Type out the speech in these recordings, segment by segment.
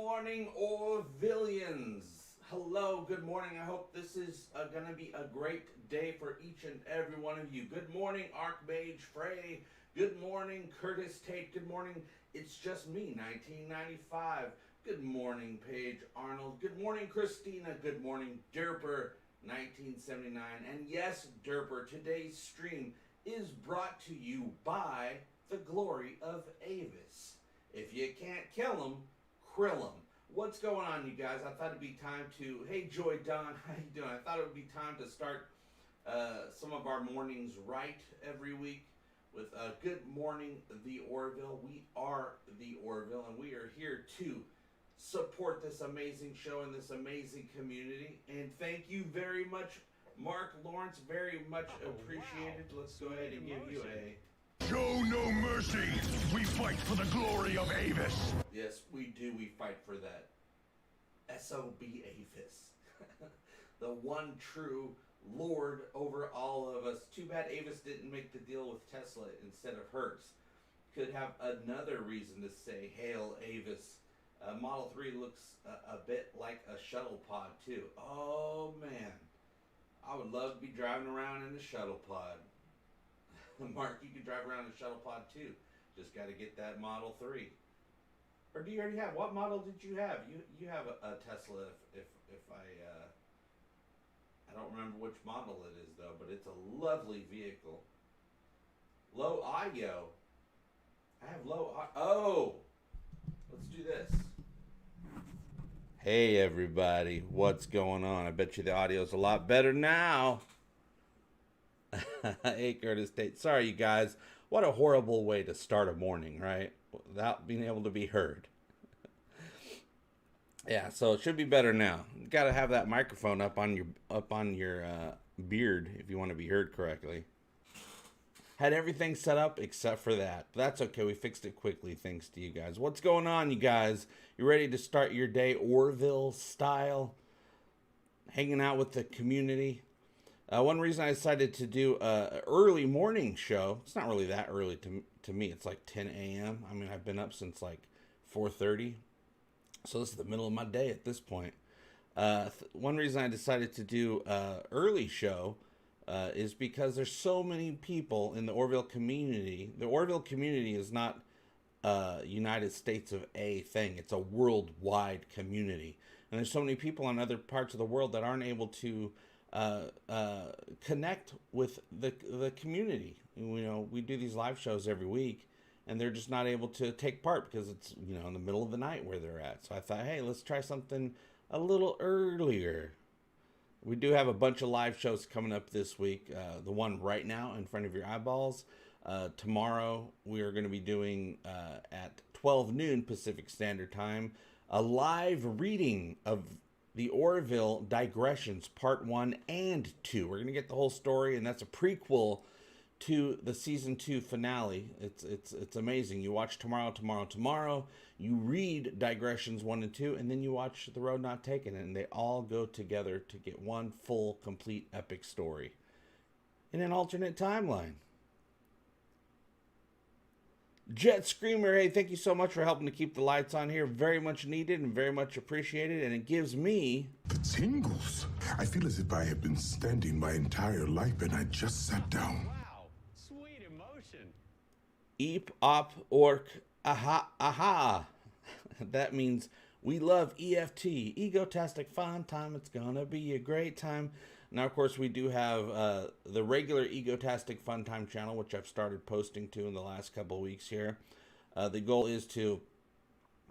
morning, Orvillians. Hello, good morning. I hope this is going to be a great day for each and every one of you. Good morning, Archmage Frey. Good morning, Curtis Tate. Good morning, It's Just Me, 1995. Good morning, Paige Arnold. Good morning, Christina. Good morning, Derper, 1979. And yes, Derper, today's stream is brought to you by the glory of Avis. If you can't kill them, krill them. What's going on, you guys? I thought it'd be time to... Hey, Joy Don, how you doing? I thought it would be time to start some of our mornings right every week with Good Morning, the Orville. We are the Orville, and we are here to support this amazing show and this amazing community. And thank you very much, Mark Lawrence. Very much appreciated. Wow. Let's go ahead and give you a... Show no mercy! We fight for the glory of Avis! Yes, we do. We fight for that. S.O.B. Avis. The one true Lord over all of us. Too bad Avis didn't make the deal with Tesla instead of Hertz. Could have another reason to say, Hail Avis. Model 3 looks a bit like a shuttle pod too. Oh man. I would love to be driving around in a shuttle pod. Mark, you can drive around in a shuttle pod too. Just got to get that Model 3. Or do you already have? What model did you have? You have a Tesla. If I don't remember which model it is though, but it's a lovely vehicle. Low IO. I have low I. Oh, let's do this. Hey everybody, what's going on? I bet you the audio's a lot better now. Hey, Curtis Tate. Sorry, you guys. What a horrible way to start a morning, right? Without being able to be heard. Yeah, so it should be better now. You got to have that microphone up on your beard if you want to be heard correctly. Had everything set up except for that. That's okay. We fixed it quickly thanks to you guys. What's going on, you guys? You ready to start your day Orville style? Hanging out with the community? One reason I decided to do an early morning show, it's not really that early to me. It's like 10 a.m. I mean, I've been up since like 4:30. So this is the middle of my day at this point. One reason I decided to do an early show is because there's so many people in the Orville community. The Orville community is not United States of A thing. It's a worldwide community. And there's so many people in other parts of the world that aren't able to connect with the community. You know, we do these live shows every week, and they're just not able to take part because it's, you know, in the middle of the night where they're at. So I thought, hey, let's try something a little earlier. We do have a bunch of live shows coming up this week. The one right now in front of your eyeballs. Tomorrow we are going to be doing at 12 noon Pacific Standard Time a live reading of the Orville Digressions Part 1 and 2. We're going to get the whole story, and that's a prequel to the Season 2 finale. It's amazing. You watch tomorrow. You read Digressions 1 and 2, and then you watch The Road Not Taken, and they all go together to get one full, complete, epic story in an alternate timeline. Jet Screamer, hey, thank you so much for helping to keep the lights on here. Very much needed and very much appreciated, and it gives me... The tingles. I feel as if I have been standing my entire life and I just sat down. Wow, sweet emotion. Eep, op, orc, aha, aha. That means we love EFT, Egotastic FunTime. It's gonna be a great time. Now, of course, we do have the regular Egotastic FunTime channel, which I've started posting to in the last couple of weeks here. The goal is to...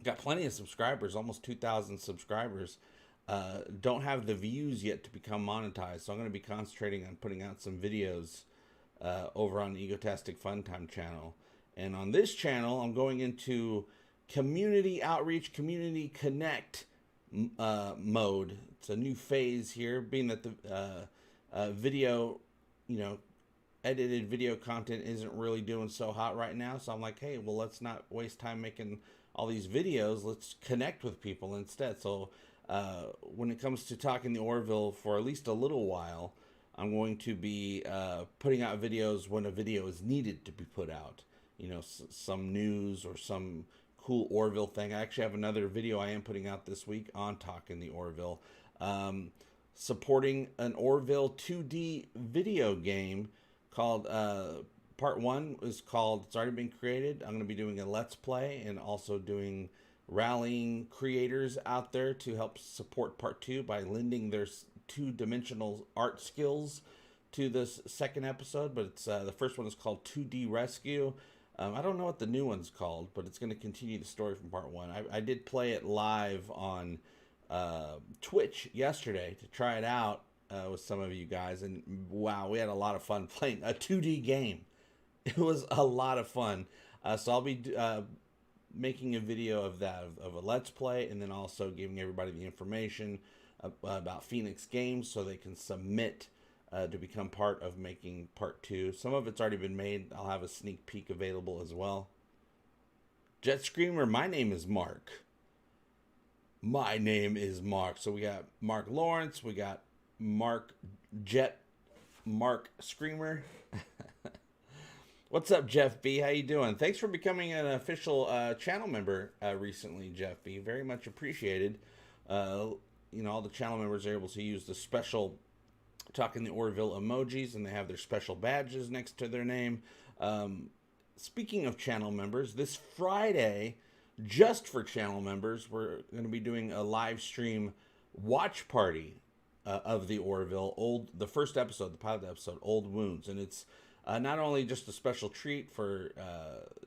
Got plenty of subscribers, almost 2,000 subscribers. Don't have the views yet to become monetized, so I'm going to be concentrating on putting out some videos over on the Egotastic FunTime channel. And on this channel, I'm going into community outreach, community connect mode. It's a new phase here, being that the video, you know, edited video content isn't really doing so hot right now. So I'm like, hey, well, let's not waste time making all these videos. Let's connect with people instead. So when it comes to talking the Orville for at least a little while, I'm going to be putting out videos when a video is needed to be put out. You know, some news or some cool Orville thing. I actually have another video I am putting out this week on talking the Orville, supporting an Orville 2D video game called part 1 is called, it's already been created. I'm going to be doing a let's play and also doing rallying creators out there to help support part 2 by lending their 2-dimensional art skills to this second episode. But it's the first one is called 2D Rescue. I don't know what the new one's called, but it's going to continue the story from part 1. I did play it live on Twitch yesterday to try it out with some of you guys, and wow, we had a lot of fun playing a 2D game. It was a lot of fun. So I'll be making a video of that, of a let's play, and then also giving everybody the information about Phoenix Games so they can submit to become part of making part 2. Some of it's already been made. I'll have a sneak peek available as well. Jet Screamer, my name is Mark. My name is Mark. So we got Mark Lawrence, we got Mark Jet, Mark Screamer. What's up, Jeff B? How you doing? Thanks for becoming an official channel member recently, Jeff B. Very much appreciated. You know, all the channel members are able to use the special Talking the Orville emojis, and they have their special badges next to their name. Speaking of channel members, this Friday, just for channel members, we're going to be doing a live stream watch party of the Orville, the first episode, the pilot episode, Old Wounds. And it's not only just a special treat for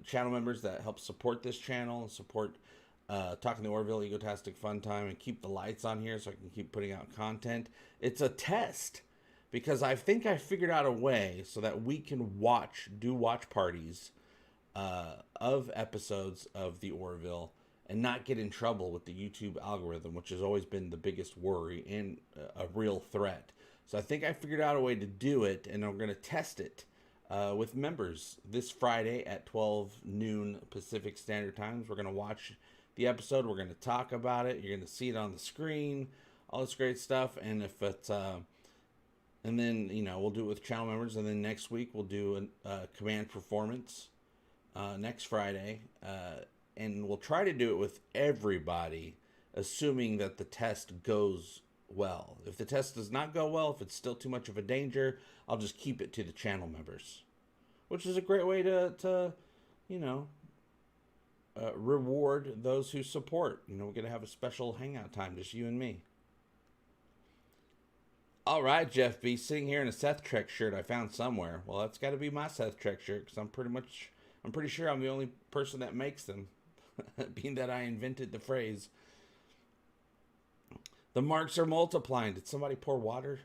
channel members that help support this channel and support Talking the Orville, Egotastic FunTime, and keep the lights on here so I can keep putting out content. It's a test, because I think I figured out a way so that we can do watch parties of episodes of the Orville and not get in trouble with the YouTube algorithm, which has always been the biggest worry and a real threat. So I think I figured out a way to do it, and I'm going to test it with members this Friday at 12 noon Pacific Standard Times. We're going to watch the episode. We're going to talk about it. You're going to see it on the screen, all this great stuff. And if it's and then, you know, we'll do it with channel members. And then next week we'll do a command performance next Friday. And we'll try to do it with everybody, assuming that the test goes well. If the test does not go well, if it's still too much of a danger, I'll just keep it to the channel members, which is a great way to you know, reward those who support. You know, we're going to have a special hangout time, just you and me. All right, Jeff B, sitting here in a Seth Trek shirt I found somewhere. Well, that's got to be my Seth Trek shirt, because I'm pretty sure I'm the only person that makes them, being that I invented the phrase. The marks are multiplying. Did somebody pour water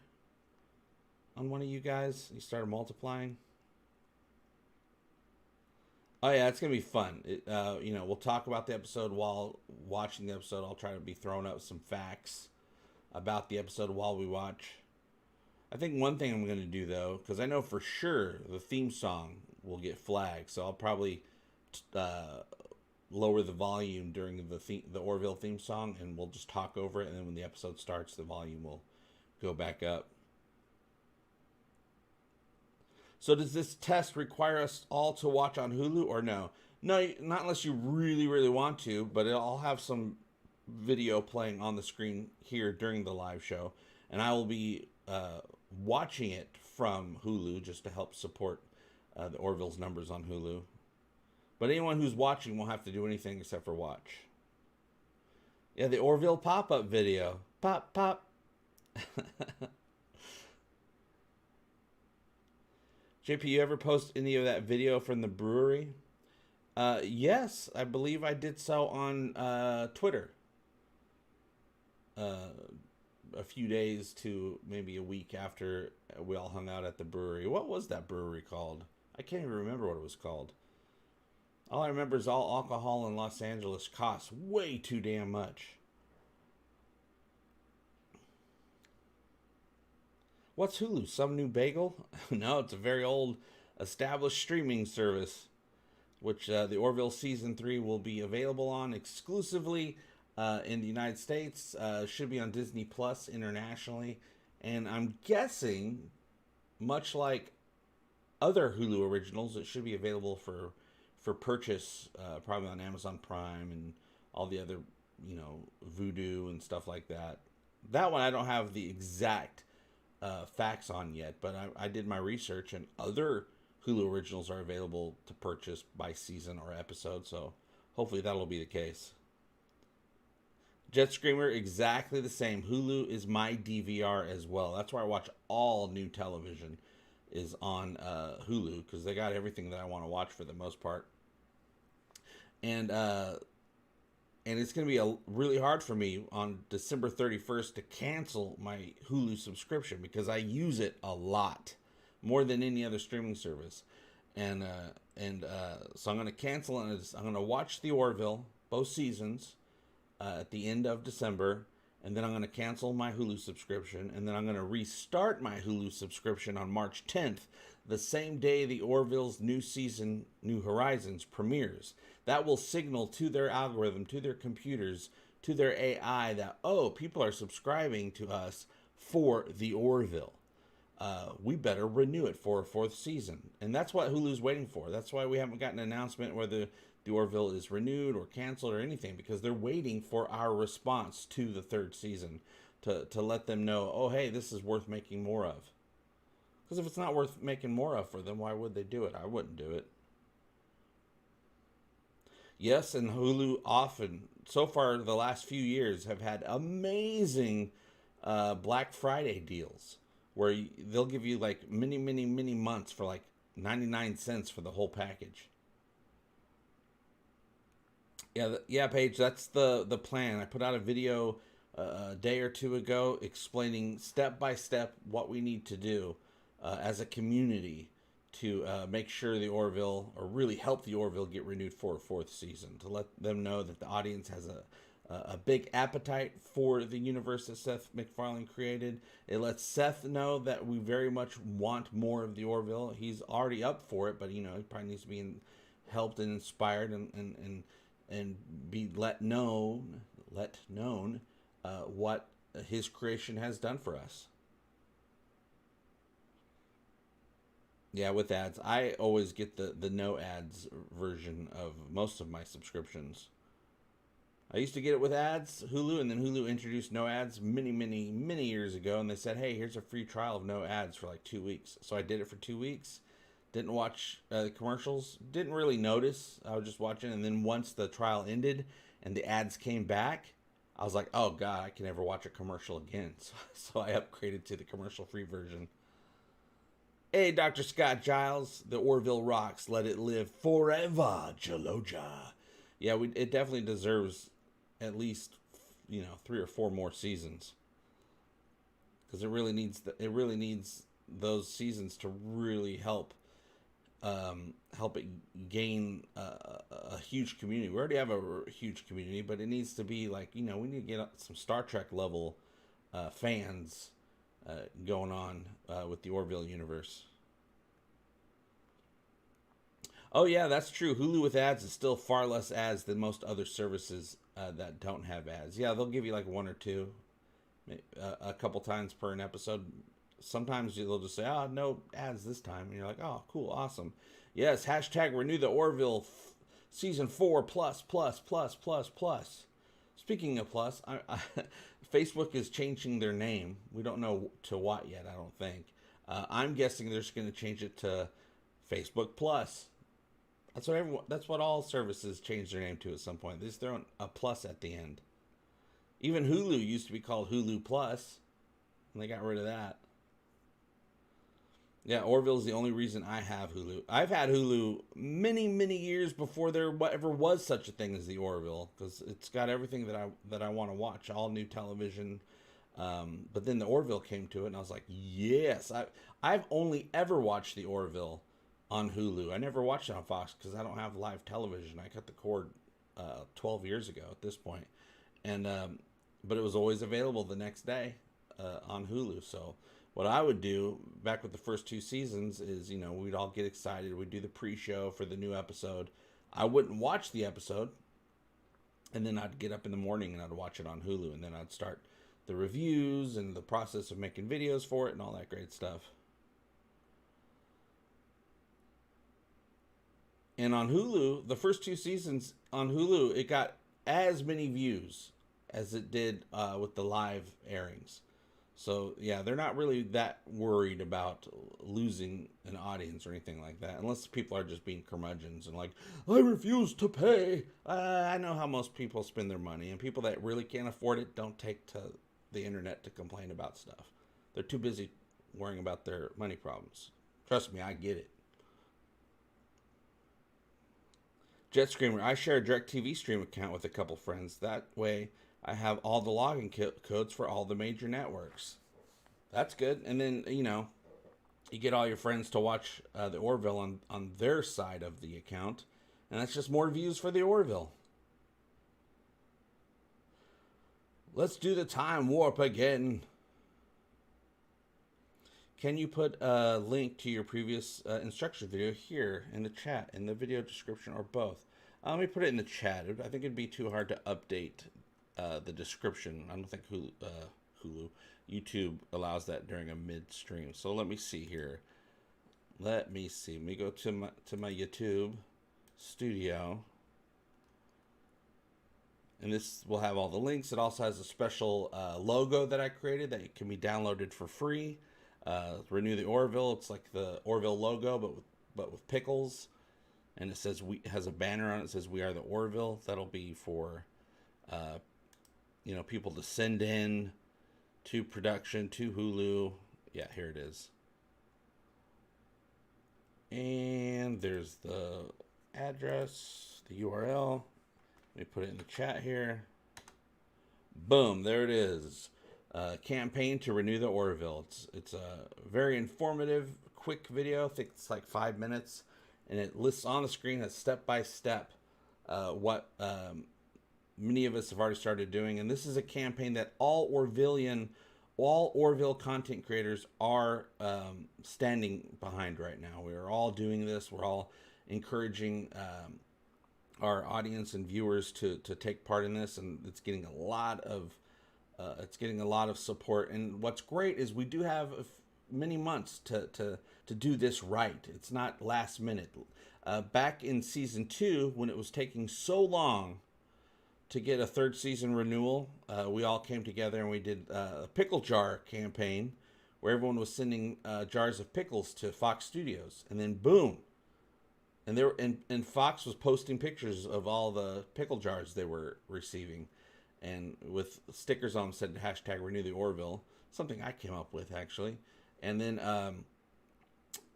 on one of you guys? You started multiplying? Oh yeah, it's gonna be fun. You know, we'll talk about the episode while watching the episode. I'll try to be throwing up some facts about the episode while we watch. I think one thing I'm gonna do though, because I know for sure the theme song will get flagged, so I'll probably lower the volume during the Orville theme song, and we'll just talk over it. And then when the episode starts, the volume will go back up. So does this test require us all to watch on Hulu or no? No, not unless you really, really want to, but I'll have some video playing on the screen here during the live show, and I will be watching it from Hulu just to help support the Orville's numbers on Hulu. But anyone who's watching won't have to do anything except for watch. Yeah, the Orville pop-up video. Pop, pop. JP, you ever post any of that video from the brewery? Yes, I believe I did so on Twitter. A few days to maybe a week after we all hung out at the brewery. What was that brewery called? I can't even remember what it was called. All I remember is all alcohol in Los Angeles costs way too damn much. What's Hulu? Some new bagel? No, it's a very old established streaming service, which the Orville Season 3 will be available on exclusively in the United States. Should be on Disney Plus internationally. And I'm guessing, much like other Hulu originals, it should be available for for purchase, probably on Amazon Prime and all the other, Vudu and stuff like that. That one I don't have the exact facts on yet, but I did my research, and other Hulu originals are available to purchase by season or episode, so hopefully that'll be the case. Jet Screamer, exactly the same. Hulu is my DVR as well. That's where I watch all new television, is on Hulu, because they got everything that I want to watch for the most part. And it's going to be really hard for me on December 31st to cancel my Hulu subscription, because I use it a lot, more than any other streaming service. And so I'm going to cancel, and I'm going to watch the Orville, both seasons, at the end of December, and then I'm going to cancel my Hulu subscription, and then I'm going to restart my Hulu subscription on March 10th, the same day the Orville's new season, New Horizons, premieres. That will signal to their algorithm, to their computers, to their AI that, oh, people are subscribing to us for the Orville. We better renew it for a 4th season. And that's what Hulu's waiting for. That's why we haven't gotten an announcement whether the Orville is renewed or canceled or anything, because they're waiting for our response to the 3rd season to let them know, oh, hey, this is worth making more of. Because if it's not worth making more of for them, why would they do it? I wouldn't do it. Yes, and Hulu often, so far the last few years, have had amazing Black Friday deals, where they'll give you like many months for like 99 cents for the whole package. Yeah, Paige, that's the plan. I put out a video a day or two ago explaining step by step what we need to do as a community to make sure the Orville, or really help the Orville get renewed for a 4th season, to let them know that the audience has a big appetite for the universe that Seth MacFarlane created. It lets Seth know that we very much want more of the Orville. He's already up for it, but he probably needs to be helped and inspired and be let known what his creation has done for us. Yeah, with ads. I always get the no ads version of most of my subscriptions. I used to get it with ads, Hulu, and then Hulu introduced no ads many years ago, and they said, hey, here's a free trial of no ads for like 2 weeks. So I did it for 2 weeks. Didn't watch the commercials. Didn't really notice. I was just watching, and then once the trial ended and the ads came back, I was like, oh, God, I can never watch a commercial again. So I upgraded to the commercial-free version. Hey, Dr. Scott Giles, the Orville rocks. Let it live forever, Jaloja. Yeah, it definitely deserves at least 3 or 4 more seasons, because it really needs those seasons to really help it gain a huge community. We already have a huge community, but it needs to be like, we need to get some Star Trek level fans going on with the Orville universe. Oh yeah, that's true. Hulu with ads is still far less ads than most other services that don't have ads. Yeah, they'll give you like 1 or 2, a couple times per an episode. Sometimes they'll just say, oh, no ads this time. And you're like, oh, cool, awesome. Yes, hashtag renew the Orville season 4 plus. Speaking of plus, Facebook is changing their name. We don't know to what yet, I don't think. I'm guessing they're just going to change it to Facebook Plus. That's what all services change their name to at some point. They just throw a plus at the end. Even Hulu used to be called Hulu Plus, and they got rid of that. Yeah, Orville is the only reason I have Hulu. I've had Hulu many years before there ever was such a thing as the Orville, because it's got everything that I want to watch, all new television. But then the Orville came to it, and I was like, yes. I've only ever watched the Orville on Hulu. I never watched it on Fox because I don't have live television. I cut the cord 12 years ago at this point, and but it was always available the next day on Hulu. So what I would do back with the first 2 seasons is, we'd all get excited. We'd do the pre-show for the new episode. I wouldn't watch the episode, and then I'd get up in the morning and I'd watch it on Hulu, and then I'd start the reviews and the process of making videos for it and all that great stuff. And on Hulu, the first 2 seasons on Hulu, it got as many views as it did with the live airings. So, yeah, they're not really that worried about losing an audience or anything like that. Unless people are just being curmudgeons and like, I refuse to pay. I know how most people spend their money. And people that really can't afford it don't take to the internet to complain about stuff. They're too busy worrying about their money problems. Trust me, I get it. Jet Screamer, I share a DirecTV Stream account with a couple friends. That way, I have all the login codes for all the major networks. That's good. And then, you know, you get all your friends to watch the Orville on their side of the account. And that's just more views for the Orville. Let's do the time warp again. Can you put a link to your previous instruction video here in the chat, in the video description, or both? Let me put it in the chat. I think it'd be too hard to update the description. I don't think Hulu, YouTube allows that during a mid-stream. So let me see here. Let me go to my YouTube studio. And this will have all the links. It also has a special logo that I created that can be downloaded for free. Renew the Orville. It's like the Orville logo, but with pickles, and it says has a banner on it that says "We are the Orville." That'll be for you know, people to send in to production, to Hulu. Yeah, here it is. And there's the address, the URL. Let me put it in the chat here. Boom, there it is. Campaign to renew the Orville. It's a very informative, quick video. I think it's like 5 minutes, and it lists on the screen step by step what many of us have already started doing. And this is a campaign that all Orville content creators are standing behind right now. We are all doing this. We're all encouraging our audience and viewers to take part in this, and it's getting a lot of support. And what's great is we do have many months to do this right. It's not last minute. Back in season 2, when it was taking so long to get a 3rd season renewal, we all came together and we did a pickle jar campaign where everyone was sending jars of pickles to Fox Studios, and then boom, and and Fox was posting pictures of all the pickle jars they were receiving, and with stickers on them said hashtag Renew the Orville, something I came up with actually, and then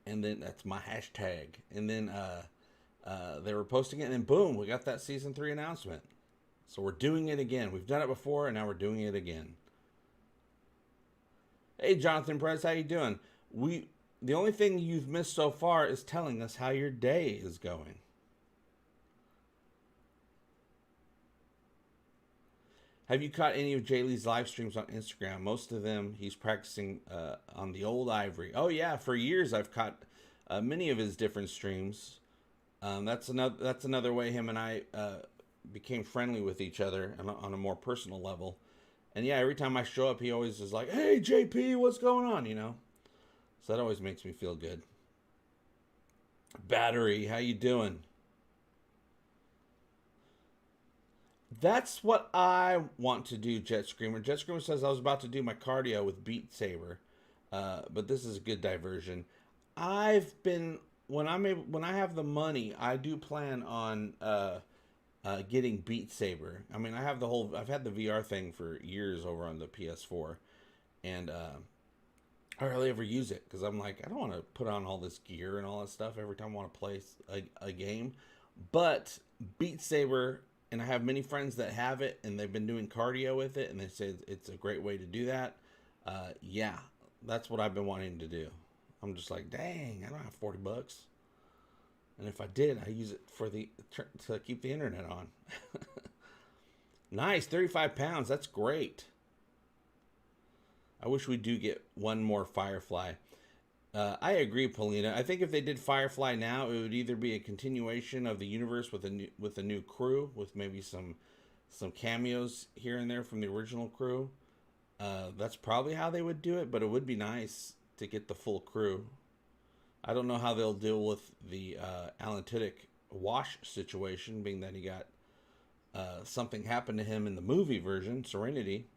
that's my hashtag, and then they were posting it, and then boom, we got that season 3 announcement. So we're doing it again. We've done it before, and now we're doing it again. Hey, Jonathan Perez, how you doing? The only thing you've missed so far is telling us how your day is going. Have you caught any of Jay Lee's live streams on Instagram? Most of them, he's practicing on the old ivory. Oh yeah, for years I've caught many of his different streams. That's another way him and I became friendly with each other on a more personal level. And yeah, every time I show up, he always is like, "Hey JP, what's going on?" You know. So that always makes me feel good. Battery, how you doing? That's what I want to do, Jet Screamer. Jet Screamer says I was about to do my cardio with Beat Saber, but this is a good diversion. When I have the money, I do plan on getting Beat Saber. I mean, I've had the VR thing for years over on the PS4, and I hardly ever use it because I'm like, I don't want to put on all this gear and all that stuff every time I want to play a game. But Beat Saber, and I have many friends that have it, and they've been doing cardio with it, and they say it's a great way to do that. Yeah, that's what I've been wanting to do. I'm just like, dang, I don't have $40. And if I did, I use it to keep the internet on. Nice, 35 pounds. That's great. I wish we do get one more Firefly. I agree, Paulina. I think if they did Firefly now, it would either be a continuation of the universe with a new crew, with maybe some cameos here and there from the original crew. That's probably how they would do it, but it would be nice to get the full crew. I don't know how they'll deal with the Alan Tudyk Wash situation, being that he got something happened to him in the movie version, Serenity.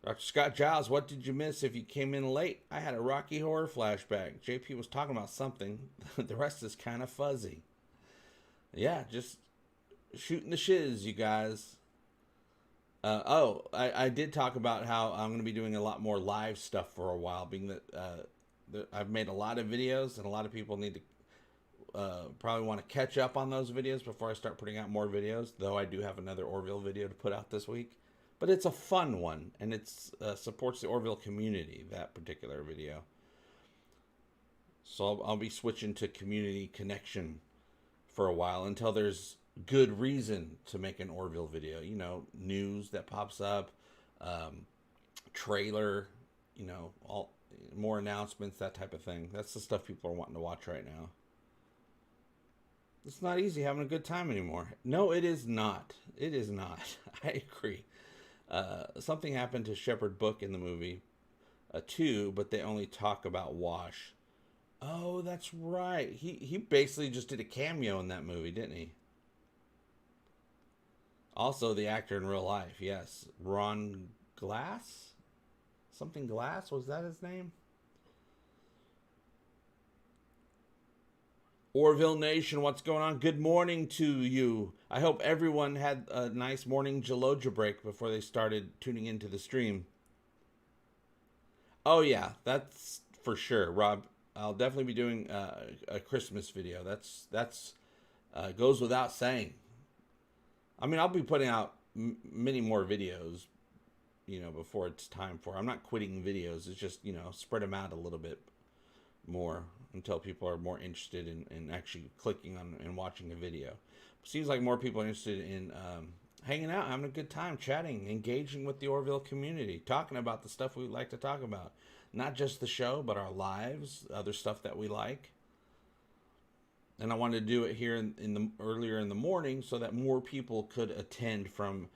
Dr. Scott Giles, what did you miss if you came in late? I had a Rocky Horror flashback. JP was talking about something. The rest is kind of fuzzy. Yeah, just shooting the shiz, you guys. I did talk about how I'm going to be doing a lot more live stuff for a while, being that I've made a lot of videos, and a lot of people need to probably want to catch up on those videos before I start putting out more videos, though I do have another Orville video to put out this week. But it's a fun one, and it supports the Orville community, that particular video. So I'll be switching to community connection for a while until there's good reason to make an Orville video. You know, news that pops up, trailer, you know, all more announcements, that type of thing. That's the stuff people are wanting to watch right now. It's not easy having a good time anymore. No, it is not. It is not. I agree. Something happened to Shepard Book in the movie 2, but they only talk about Wash. Oh, that's right. He basically just did a cameo in that movie, didn't he? Also, the actor in real life, yes. Ron Glass? Something Glass? Was that his name? Orville Nation, what's going on? Good morning to you. I hope everyone had a nice morning Geloja break before they started tuning into the stream. Oh yeah, that's for sure, Rob. I'll definitely be doing a Christmas video. That's goes without saying. I mean, I'll be putting out many more videos, you know, before it's time for. I'm not quitting videos. It's just, you know, spread them out a little bit more until people are more interested in actually clicking on and watching a video. Seems like more people are interested in hanging out, having a good time, chatting, engaging with the Orville community, talking about the stuff we like to talk about. Not just the show, but our lives, other stuff that we like. And I wanted to do it here earlier in the morning so that more people could attend from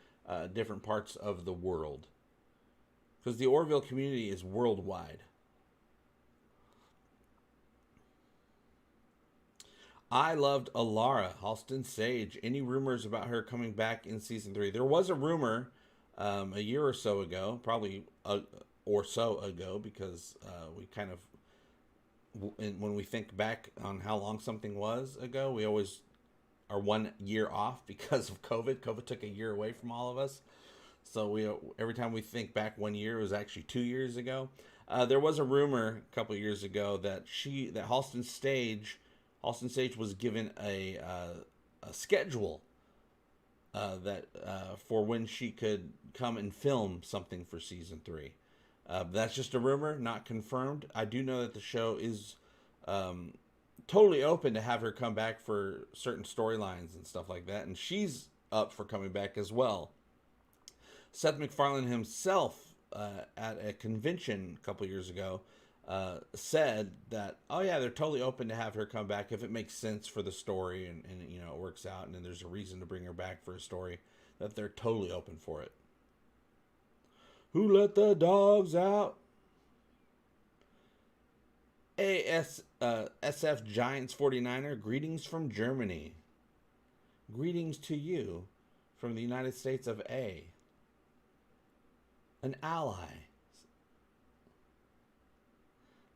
different parts of the world. Because the Orville community is worldwide. I loved Alara, Halston Sage. Any rumors about her coming back in season 3? There was a rumor a year or so ago, probably or so ago, because we kind of, when we think back on how long something was ago, we always are 1 year off because of COVID. COVID took a year away from all of us. So every time we think back 1 year, it was actually 2 years ago. There was a rumor a couple years ago that Halston Sage was given a schedule that for when she could come and film something for season 3. That's just a rumor, not confirmed. I do know that the show is totally open to have her come back for certain storylines and stuff like that, and she's up for coming back as well. Seth MacFarlane himself at a convention a couple years ago said that, oh yeah, they're totally open to have her come back if it makes sense for the story and you know, it works out and then there's a reason to bring her back for a story, that they're totally open for it. Who let the dogs out? SF Giants 49er, greetings from Germany. Greetings to you from the United States of A. An ally.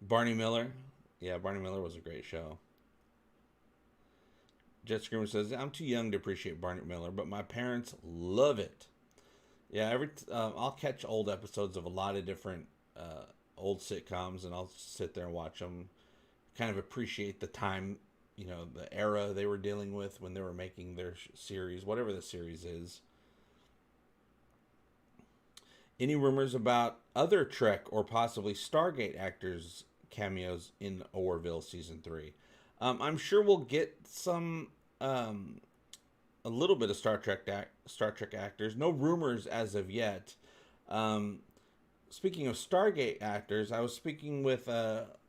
Barney Miller. Yeah, Barney Miller was a great show. Jet Screamer says, I'm too young to appreciate Barney Miller, but my parents love it. Yeah, I'll catch old episodes of a lot of different old sitcoms, and I'll sit there and watch them. Kind of appreciate the time, you know, the era they were dealing with when they were making their series, whatever the series is. Any rumors about other Trek or possibly Stargate actors' cameos in Orville season 3? I'm sure we'll get some, a little bit of Star Trek actors. No rumors as of yet. Speaking of Stargate actors, I was speaking with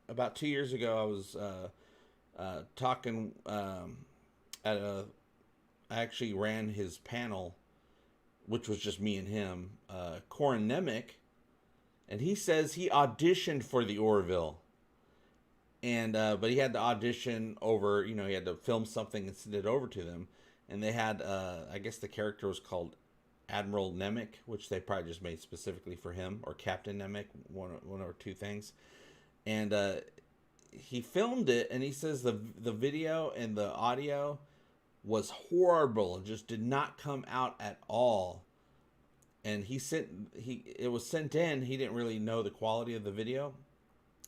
about 2 years ago. I was talking at a. I actually ran his panel, which was just me and him, Corin Nemec, and he says he auditioned for the Orville. And but he had to audition over, he had to film something and send it over to them. And they had, I guess the character was called Admiral Nemec, which they probably just made specifically for him, or Captain Nemec, one or two things. And he filmed it, and he says the video and the audio was horrible. It just did not come out at all. And it was sent in. He didn't really know the quality of the video,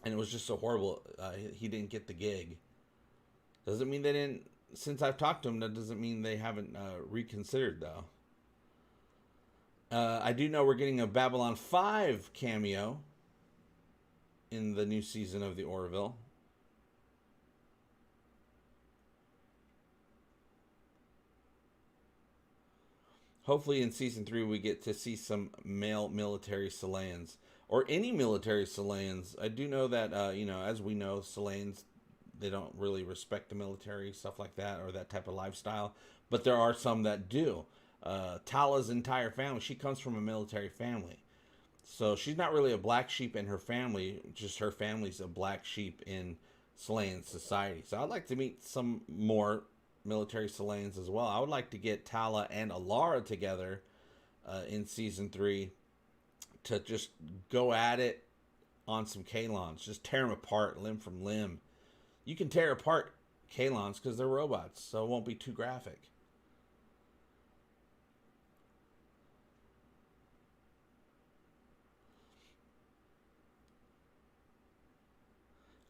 and it was just so horrible. He didn't get the gig. Doesn't mean they didn't. Since I've talked to him, that doesn't mean they haven't reconsidered, though. I do know we're getting a Babylon 5 cameo in the new season of the Orville. Hopefully in season 3 we get to see some male military Slayans. Or any military Slayans. I do know that, as we know, Slayans, they don't really respect the military, stuff like that, or that type of lifestyle. But there are some that do. Tala's entire family, she comes from a military family. So she's not really a black sheep in her family, just her family's a black sheep in Selayan society. So I'd like to meet some more military Selayans as well. I would like to get Tala and Alara together in season 3 to just go at it on some Kalons. Just tear them apart, limb from limb. You can tear apart Kalons because they're robots, so it won't be too graphic.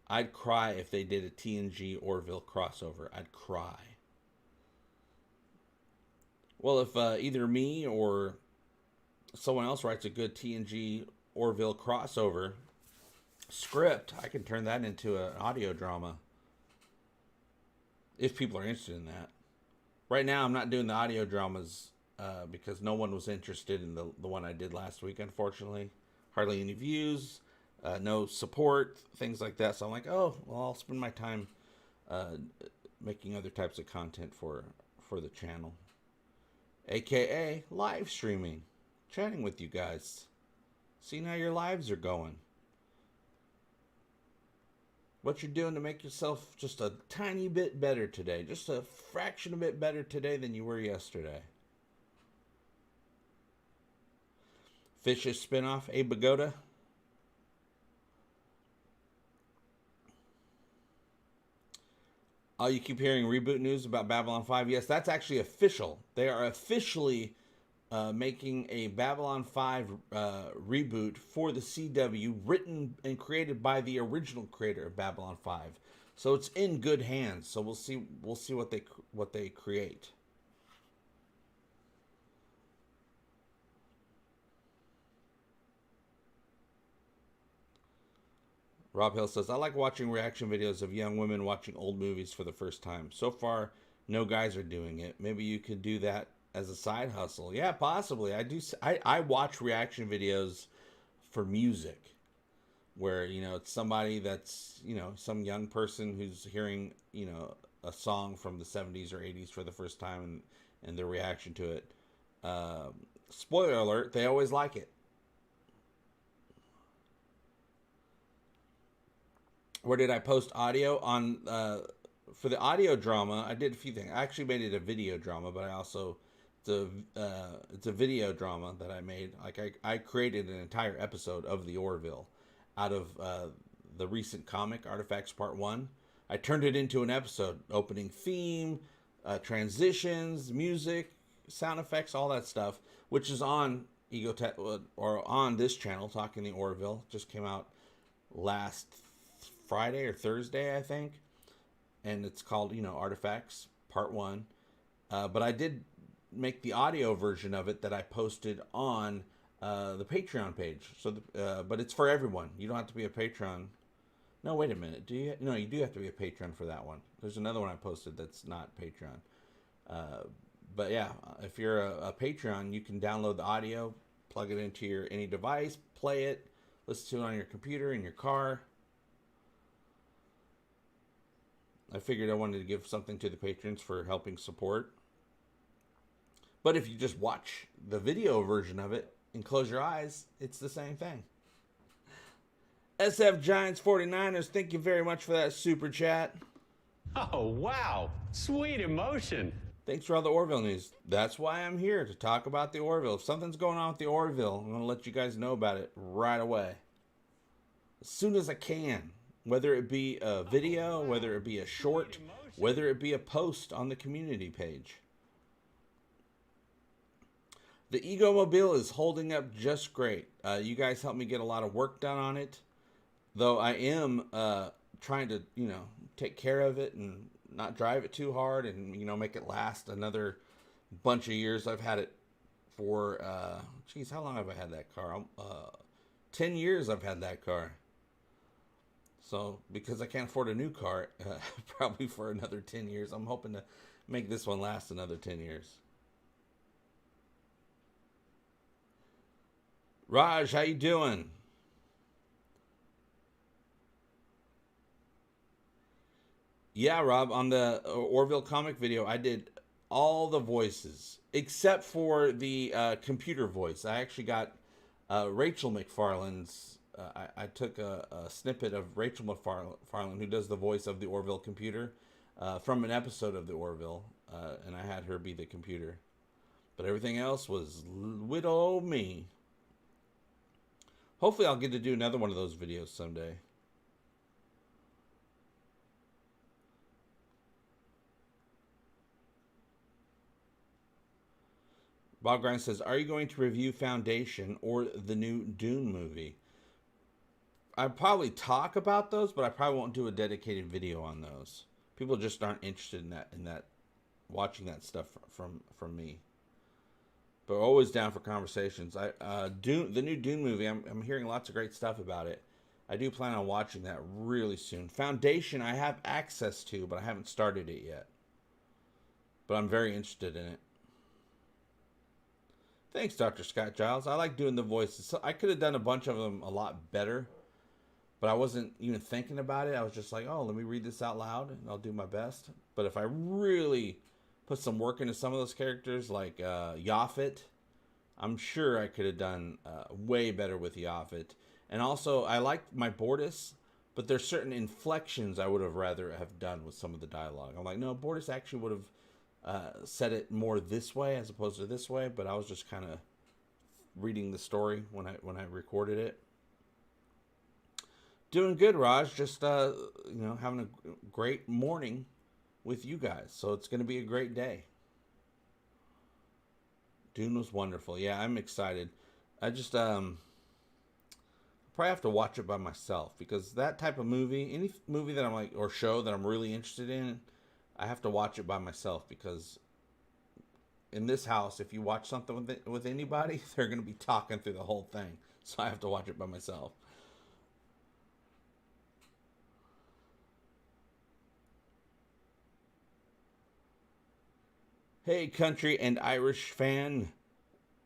I'd cry if they did a TNG Orville crossover. I'd cry. Well, if either me or someone else writes a good TNG Orville crossover script, I can turn that into an audio drama. If people are interested in that. Right now, I'm not doing the audio dramas because no one was interested in the one I did last week, unfortunately. Hardly any views. No support, things like that. So I'm like, oh, well, I'll spend my time making other types of content for the channel. AKA live streaming, chatting with you guys, seeing how your lives are going. What you're doing to make yourself just a tiny bit better today. Just a fraction of a bit better today than you were yesterday. Fish's spinoff, Egotastic. Oh, you keep hearing reboot news about Babylon 5. Yes, that's actually official. They are officially making a Babylon 5 reboot for the CW, written and created by the original creator of Babylon 5. So it's in good hands. So we'll see what they create. Rob Hill says, I like watching reaction videos of young women watching old movies for the first time. So far, no guys are doing it. Maybe you could do that as a side hustle. Yeah, possibly. I watch reaction videos for music where, it's somebody that's, some young person who's hearing, a song from the 70s or 80s for the first time and their reaction to it. Spoiler alert, they always like it. Where did I post audio? On for the audio drama, I did a few things. I actually made it a video drama, but I also it's a video drama that I made. Like I created an entire episode of the Orville out of the recent comic Artifacts Part 1. I turned it into an episode, opening theme, transitions, music, sound effects, all that stuff, which is on or on this channel, Talking the Orville. Just came out last Friday or Thursday, I think, and it's called Artifacts Part 1. But I did make the audio version of it that I posted on the Patreon page. So, but it's for everyone. You don't have to be a patron. No, wait a minute. Do you? No, you do have to be a patron for that one. There's another one I posted that's not Patreon. But yeah, if you're a Patreon, you can download the audio, plug it into any device, play it, listen to it on your computer, in your car. I figured I wanted to give something to the patrons for helping support. But if you just watch the video version of it and close your eyes, it's the same thing. SF Giants 49ers, thank you very much for that super chat. Oh, wow. Sweet emotion. Thanks for all the Orville news. That's why I'm here, to talk about the Orville. If something's going on with the Orville, I'm going to let you guys know about it right away. As soon as I can. Whether it be a video, whether it be a short, whether it be a post on the community page. The Egomobile is holding up just great. You guys helped me get a lot of work done on it. Though I am trying to, take care of it and not drive it too hard and, make it last another bunch of years. I've had it for, how long have I had that car? 10 years I've had that car. So, because I can't afford a new car, probably for another 10 years, I'm hoping to make this one last another 10 years. Raj, how you doing? Yeah, Rob, on the Orville comic video, I did all the voices, except for the computer voice. I actually got Rachel McFarlane's, I took a snippet of Rachel McFarlane, who does the voice of the Orville computer, from an episode of the Orville, and I had her be the computer. But everything else was widow me. Hopefully I'll get to do another one of those videos someday. Bob Grimes says, are you going to review Foundation or the new Dune movie? I'd probably talk about those, but I probably won't do a dedicated video on those. People just aren't interested in that watching that stuff from me. But always down for conversations. The new Dune movie, I'm hearing lots of great stuff about it. I do plan on watching that really soon. Foundation, I have access to, but I haven't started it yet. But I'm very interested in it. Thanks, Dr. Scott Giles. I like doing the voices. I could have done a bunch of them a lot better, but I wasn't even thinking about it. I was just like, oh, let me read this out loud, and I'll do my best. But if I really put some work into some of those characters, like Yaphet, I'm sure I could have done way better with Yaphet. And also, I liked my Bortus, but there's certain inflections I would have rather have done with some of the dialogue. I'm like, no, Bortus actually would have said it more this way as opposed to this way, but I was just kind of reading the story when I recorded it. Doing good, Raj. Just having a great morning with you guys. So it's going to be a great day. Dune was wonderful. Yeah, I'm excited. I just probably have to watch it by myself, because that type of movie, any movie that I'm like, or show that I'm really interested in, I have to watch it by myself, because in this house, if you watch something with anybody, they're going to be talking through the whole thing. So I have to watch it by myself. Hey, country and Irish fan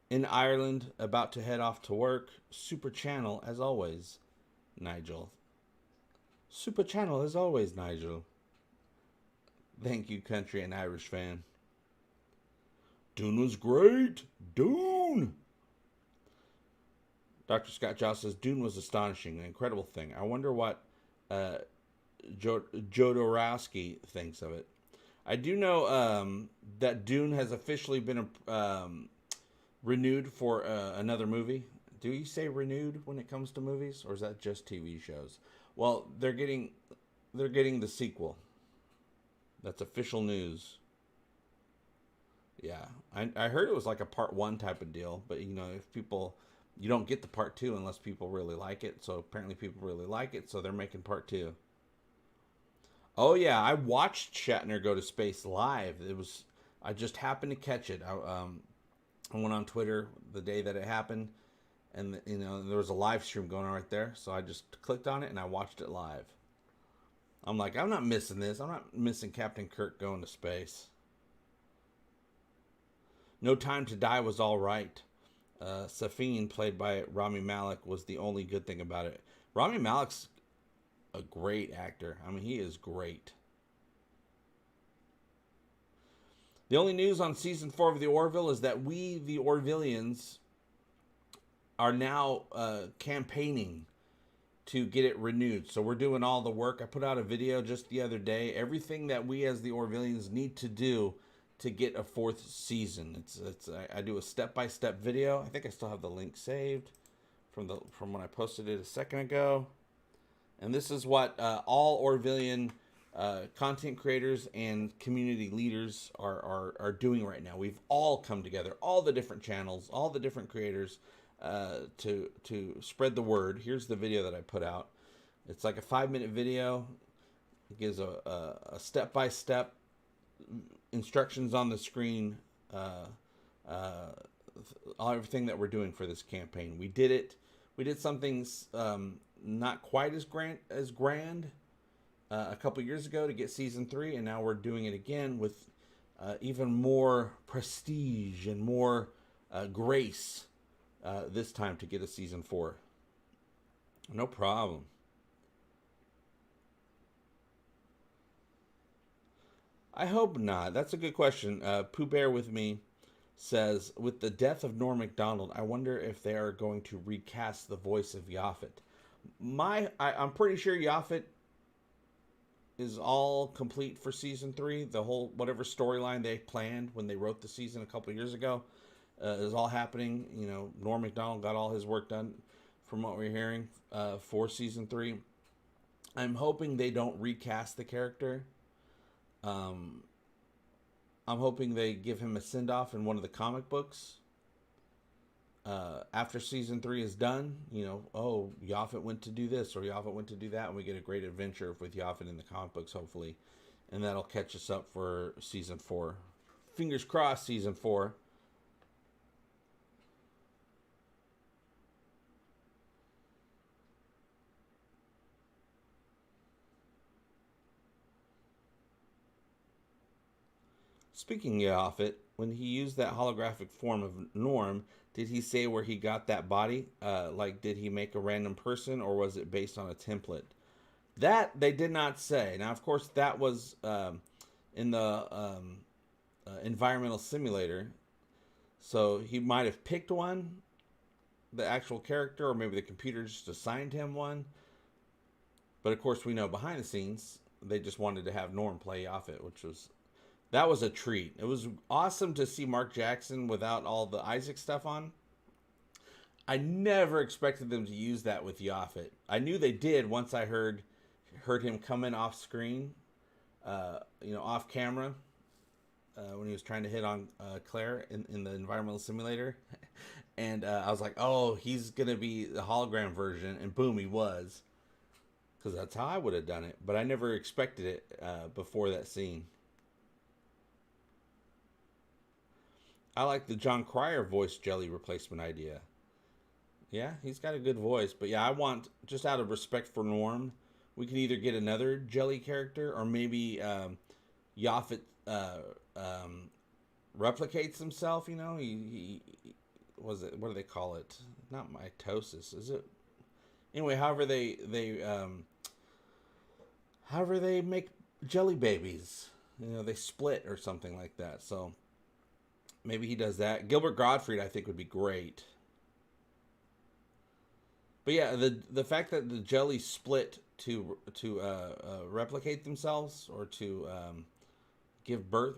in Ireland, about to head off to work. Super channel as always, Nigel. Super channel as always, Nigel. Thank you, country and Irish fan. Dune was great. Dune. Dr. Scott Giles says, Dune was astonishing, an incredible thing. I wonder what Jodorowsky thinks of it. I do know that Dune has officially been renewed for another movie. Do you say renewed when it comes to movies, or is that just TV shows? Well, they're getting the sequel. That's official news. Yeah, I heard it was like a part 1 type of deal, but if people, you don't get the part 2 unless people really like it. So apparently people really like it, so they're making part 2. Oh yeah, I watched Shatner go to space live. I just happened to catch it. I went on Twitter the day that it happened, and there was a live stream going on right there, so I just clicked on it and I watched it live. I'm like, I'm not missing this. I'm not missing Captain Kirk going to space. No Time to Die was all right. Safine, played by Rami Malek, was the only good thing about it. Rami Malek's a great actor. I mean, he is great. The only news on season 4 of The Orville is that we, the Orvillians, are now campaigning to get it renewed. So we're doing all the work. I put out a video just the other day. Everything that we as the Orvillians need to do to get a 4th season. I do a step-by-step video. I think I still have the link saved from when I posted it a second ago. And this is what all Orvillian content creators and community leaders are doing right now. We've all come together, all the different channels, all the different creators, to spread the word. Here's the video that I put out. It's like a 5-minute video. It gives a step-by-step instructions on the screen, everything that we're doing for this campaign. We did it. We did something not quite as grand a couple years ago to get season 3, and now we're doing it again with even more prestige and more grace this time to get a season 4. No problem. I hope not. That's a good question. Pooh Bear with me says, with the death of Norm Macdonald, I wonder if they are going to recast the voice of Yaphet. I'm pretty sure Yaphet is all complete for season 3. The whole whatever storyline they planned when they wrote the season a couple of years ago is all happening. You know, Norm Macdonald got all his work done from what we're hearing for season 3. I'm hoping they don't recast the character. I'm hoping they give him a send-off in one of the comic books. After season 3 is done, you know, oh, Yaphet went to do this or Yaphet went to do that, and we get a great adventure with Yaphet in the comic books, hopefully. And that'll catch us up for season 4. Fingers crossed, season 4. Speaking of Yaphet, when he used that holographic form of Norm, did he say where he got that body? Like, did he make a random person, or was it based on a template? That they did not say. Now, of course, that was in the environmental simulator. So he might have picked one, the actual character, or maybe the computer just assigned him one. But, of course, we know behind the scenes, they just wanted to have Norm play Yaphet, that was a treat. It was awesome to see Mark Jackson without all the Isaac stuff on. I never expected them to use that with Yaphet. I knew they did once I heard him come in off screen, off camera, when he was trying to hit on Claire in the environmental simulator. And I was like, oh, he's going to be the hologram version. And boom, he was. Because that's how I would have done it. But I never expected it before that scene. I like the John Cryer voice jelly replacement idea. Yeah, he's got a good voice. But yeah, I want, just out of respect for Norm, we could either get another jelly character, or maybe Yaphet replicates himself, you know? He was it, what do they call it? Not mitosis, is it? Anyway, however they make jelly babies. You know, they split or something like that. So maybe he does that. Gilbert Gottfried, I think, would be great. But yeah, the fact that the jelly split to replicate themselves, or to give birth.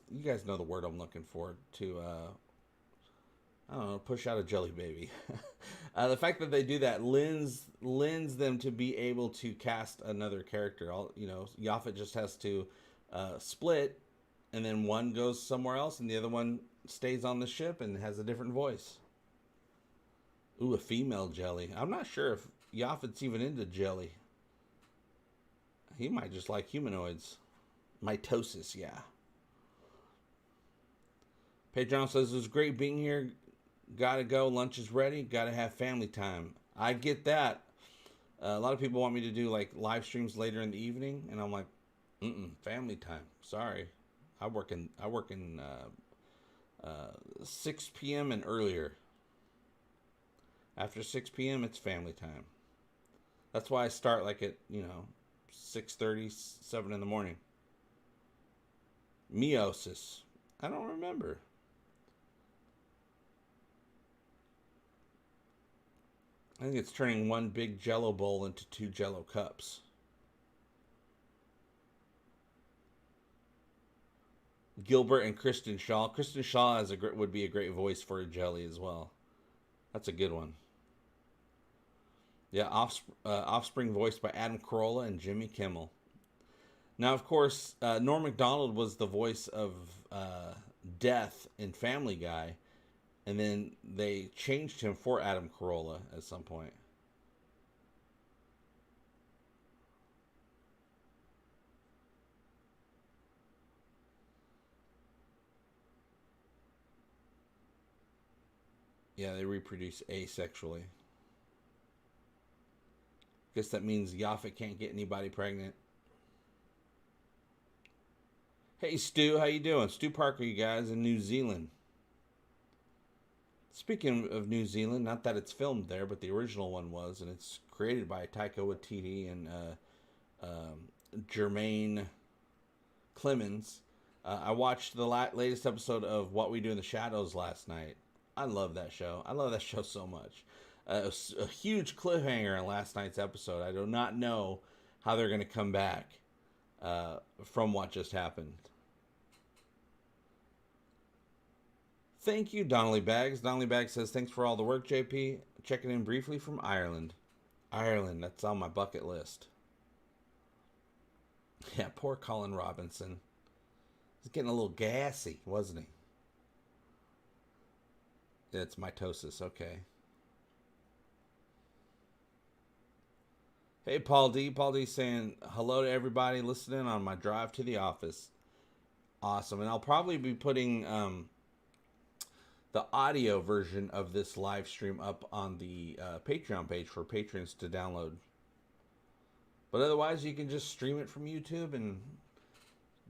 You guys know the word I'm looking for. To I don't know, push out a jelly baby. The fact that they do that lends them to be able to cast another character. Yaphet just has to split, and then one goes somewhere else, and the other one stays on the ship and has a different voice. Ooh, a female jelly. I'm not sure if Yaphet's even into jelly. He might just like humanoids. Mitosis, yeah. Pedro says, it was great being here. Gotta go. Lunch is ready. Gotta have family time. I get that. A lot of people want me to do like live streams later in the evening, and I'm like, family time. Sorry. I work in 6 p.m. and earlier. After 6 p.m., it's family time. That's why I start like at, 6:30, 7 in the morning. Meiosis. I don't remember. I think it's turning one big Jello bowl into two Jello cups. Gilbert and Kristen Shaw. Kristen Shaw would be a great voice for a jelly as well. That's a good one. Yeah, Offspring voiced by Adam Carolla and Jimmy Kimmel. Now, of course, Norm Macdonald was the voice of Death in Family Guy, and then they changed him for Adam Carolla at some point. Yeah, they reproduce asexually. Guess that means Yaphet can't get anybody pregnant. Hey Stu, how you doing? Stu Parker, you guys, in New Zealand. Speaking of New Zealand, not that it's filmed there, but the original one was, and it's created by Taika Waititi and Jermaine Clemens. I watched the latest episode of What We Do in the Shadows last night. I love that show. I love that show so much. A huge cliffhanger in last night's episode. I do not know how they're going to come back from what just happened. Thank you, Donnelly Bags. Donnelly Bags says, thanks for all the work, JP. Checking in briefly from Ireland. Ireland, that's on my bucket list. Yeah, poor Colin Robinson. He's getting a little gassy, wasn't he? It's mitosis, okay. Hey, Paul D. Paul D saying, hello to everybody listening on my drive to the office. Awesome. And I'll probably be putting the audio version of this live stream up on the Patreon page for patrons to download. But otherwise, you can just stream it from YouTube and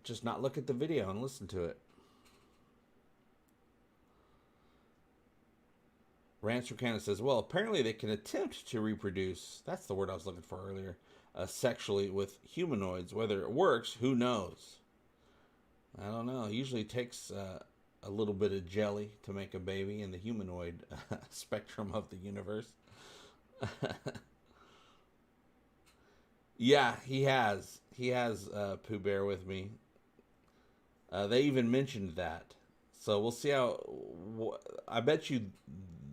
just not look at the video and listen to it. Rancher Canada says, well, apparently they can attempt to reproduce, that's the word I was looking for earlier, sexually with humanoids. Whether it works, who knows? I don't know. It usually takes a little bit of jelly to make a baby in the humanoid spectrum of the universe. Yeah, he has. He has Pooh Bear with me. They even mentioned that. So we'll see how... I bet you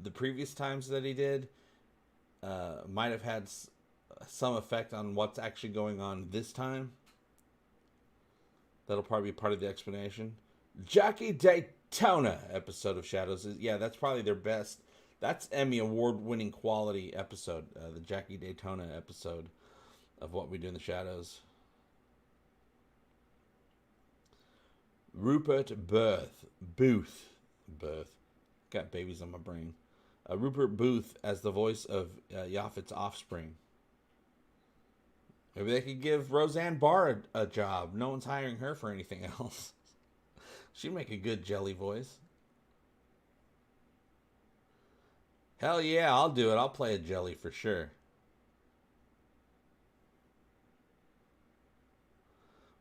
the previous times that he did might have had some effect on what's actually going on this time. That'll probably be part of the explanation. Jackie Daytona episode of Shadows. Yeah, that's probably their best. That's Emmy Award-winning quality episode. The Jackie Daytona episode of What We Do in the Shadows. Rupert Booth. Got babies on my brain. Rupert Booth as the voice of Yaphet's offspring. Maybe they could give Roseanne Barr a job. No one's hiring her for anything else. She'd make a good jelly voice. Hell yeah, I'll do it. I'll play a jelly for sure.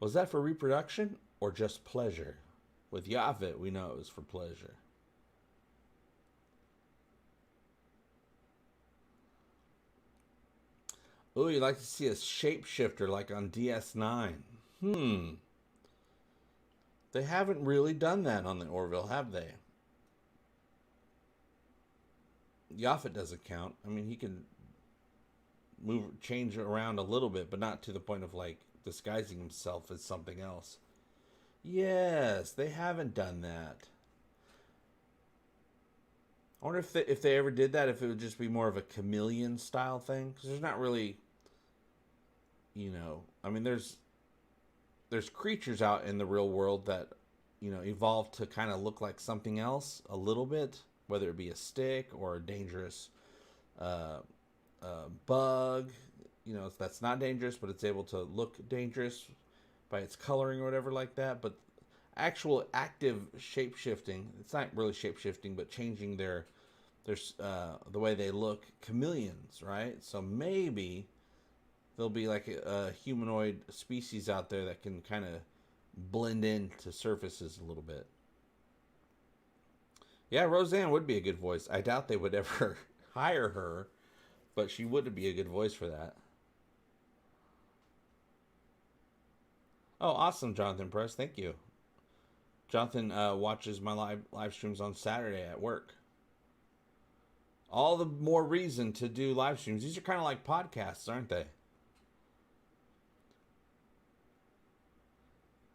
Was that for reproduction or just pleasure? With Yaphet, we know it was for pleasure. Ooh, you'd like to see a shapeshifter like on DS9. They haven't really done that on the Orville, have they? Yaphet doesn't count. I mean, he can change around a little bit, but not to the point of like disguising himself as something else. Yes, they haven't done that. I wonder if they ever did that, if it would just be more of a chameleon style thing, because there's not really, you know, I mean, there's creatures out in the real world that, you know, evolve to kind of look like something else a little bit, whether it be a stick or a dangerous bug, you know, that's not dangerous, but it's able to look dangerous by its coloring or whatever like that. But actual active shape-shifting, it's not really shape-shifting, but changing their the way they look, chameleons, right? So maybe there'll be like a humanoid species out there that can kind of blend into surfaces a little bit. Yeah, Roseanne would be a good voice. I doubt they would ever hire her but she would be a good voice for that. Oh, awesome, Jonathan Press. Thank you. Jonathan watches my live streams on Saturday at work. All the more reason to do live streams. These are kind of like podcasts, aren't they?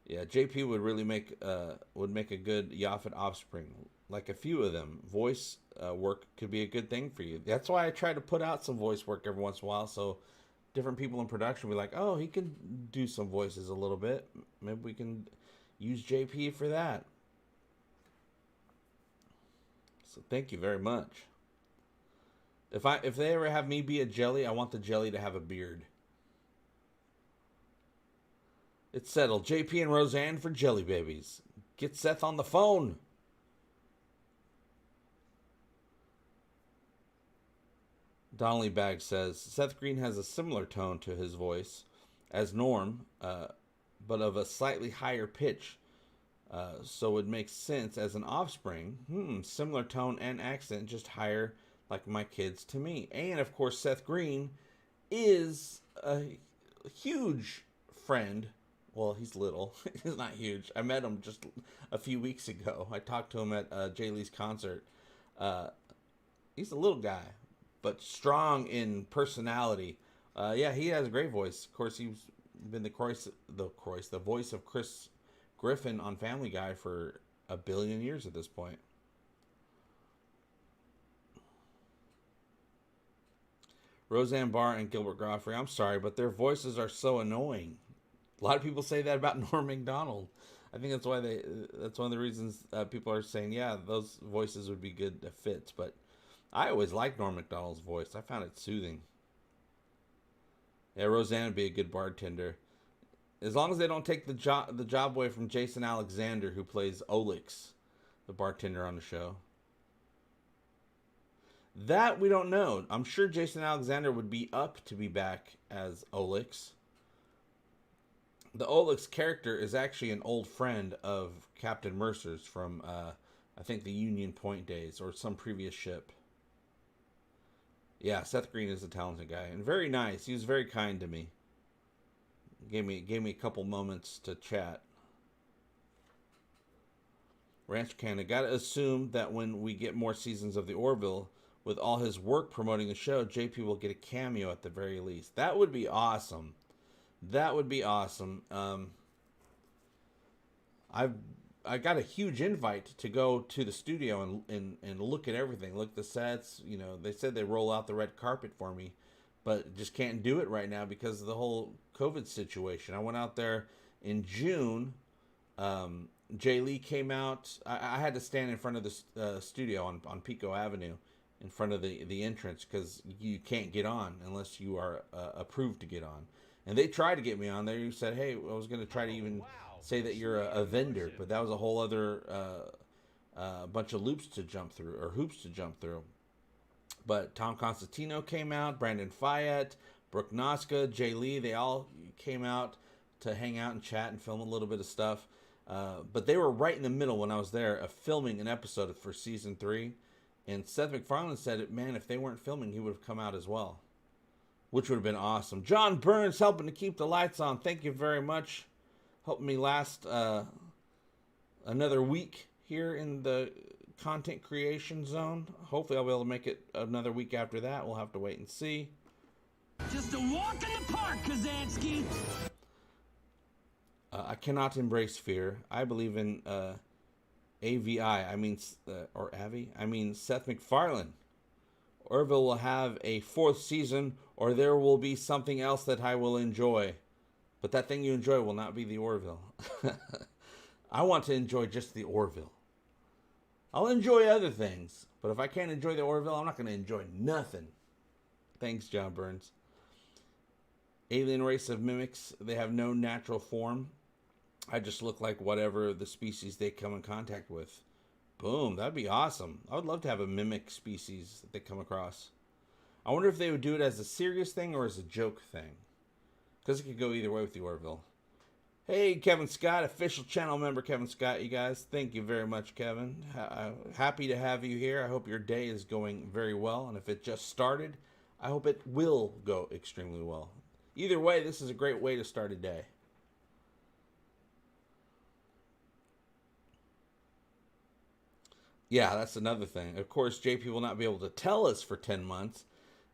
Yeah, JP would really make a good Yaphet offspring. Like a few of them. Voice work could be a good thing for you. That's why I try to put out some voice work every once in a while, so different people in production will be like, oh, he can do some voices a little bit. Maybe we can use JP for that. So thank you very much. If they ever have me be a jelly, I want the jelly to have a beard. It's settled. JP and Roseanne for jelly babies. Get Seth on the phone. Donnelly Bag says, Seth Green has a similar tone to his voice as Norm, but of a slightly higher pitch. So it makes sense as an offspring. Similar tone and accent, just higher like my kids to me. And, of course, Seth Green is a huge friend. Well, he's little. He's not huge. I met him just a few weeks ago. I talked to him at Jay Lee's concert. He's a little guy, but strong in personality. Yeah, he has a great voice. Of course, he's been the voice of Chris Griffin on Family Guy for 1 billion years at this point. Roseanne Barr and Gilbert Gottfried, I'm sorry, but their voices are so annoying. A lot of people say that about Norm Macdonald. I think that's why that's one of the reasons people are saying, yeah, those voices would be good fits. But I always liked Norm Macdonald's voice. I found it soothing. Yeah, Roseanne would be a good bartender. As long as they don't take the job away from Jason Alexander, who plays Olix, the bartender on the show. That we don't know. I'm sure Jason Alexander would be up to be back as Olix. The Olix character is actually an old friend of Captain Mercer's from, I think, the Union Point days or some previous ship. Yeah, Seth Green is a talented guy and very nice. He was very kind to me. Gave me a couple moments to chat. Ranch Canada, gotta assume that when we get more seasons of the Orville, with all his work promoting the show, JP will get a cameo at the very least. That would be awesome. That would be awesome. I got a huge invite to go to the studio and look at everything. Look at the sets. You know, they said they roll out the red carpet for me, but just can't do it right now because of the whole COVID situation. I went out there in June. Jay Lee came out. I had to stand in front of the studio on Pico Avenue in front of the entrance because you can't get on unless you are approved to get on. And they tried to get me on there. You said, hey, I was going to try to even say that you're a vendor, but that was a whole other bunch of loops to jump through, or hoops to jump through. But Tom Constantino came out, Brandon Fayette, Brooke Noska, Jay Lee, they all came out to hang out and chat and film a little bit of stuff. But they were right in the middle when I was there of filming an episode for season 3. And Seth MacFarlane said, man, if they weren't filming, he would have come out as well, which would have been awesome. John Burns helping to keep the lights on. Thank you very much. Helping me last another week here in the content creation zone. Hopefully I'll be able to make it another week after that. We'll have to wait and see. Just a walk in the park, Kazansky. I cannot embrace fear. I believe in AVI. Or Avi. I mean Seth MacFarlane. Orville will have a 4th season, or there will be something else that I will enjoy. But that thing you enjoy will not be the Orville. I want to enjoy just the Orville. I'll enjoy other things, but if I can't enjoy the Orville, I'm not going to enjoy nothing. Thanks, John Burns. Alien race of mimics, they have no natural form. I just look like whatever the species they come in contact with. Boom, that'd be awesome. I would love to have a mimic species that they come across. I wonder if they would do it as a serious thing or as a joke thing. Because it could go either way with the Orville. Hey, Kevin Scott, official channel member Kevin Scott, you guys. Thank you very much, Kevin. Happy to have you here. I hope your day is going very well. And if it just started, I hope it will go extremely well. Either way, this is a great way to start a day. Yeah, that's another thing. Of course, JP will not be able to tell us for 10 months.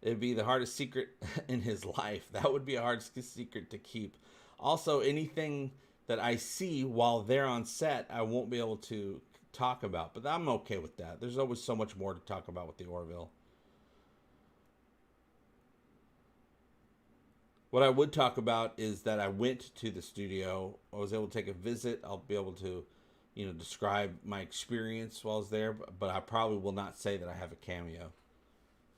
It'd be the hardest secret in his life. That would be a hard secret to keep. Also, anything that I see while they're on set, I won't be able to talk about. But I'm okay with that. There's always so much more to talk about with the Orville. What I would talk about is that I went to the studio. I was able to take a visit. I'll be able to, describe my experience while I was there. But I probably will not say that I have a cameo.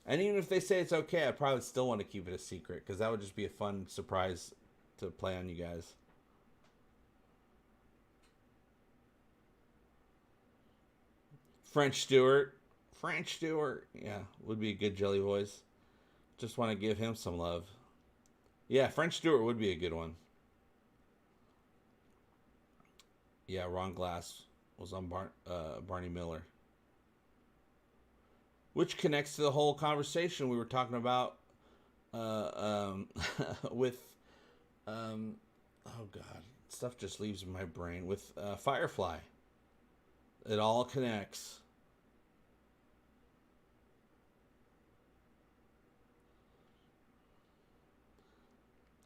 And even if they say it's okay, I probably still want to keep it a secret, because that would just be a fun surprise to play on you guys. French Stewart. Yeah, would be a good Jelly voice. Just want to give him some love. Yeah, French Stewart would be a good one. Yeah, Ron Glass was on Barney Miller. Which connects to the whole conversation we were talking about with, oh God, stuff just leaves my brain, with Firefly. It all connects.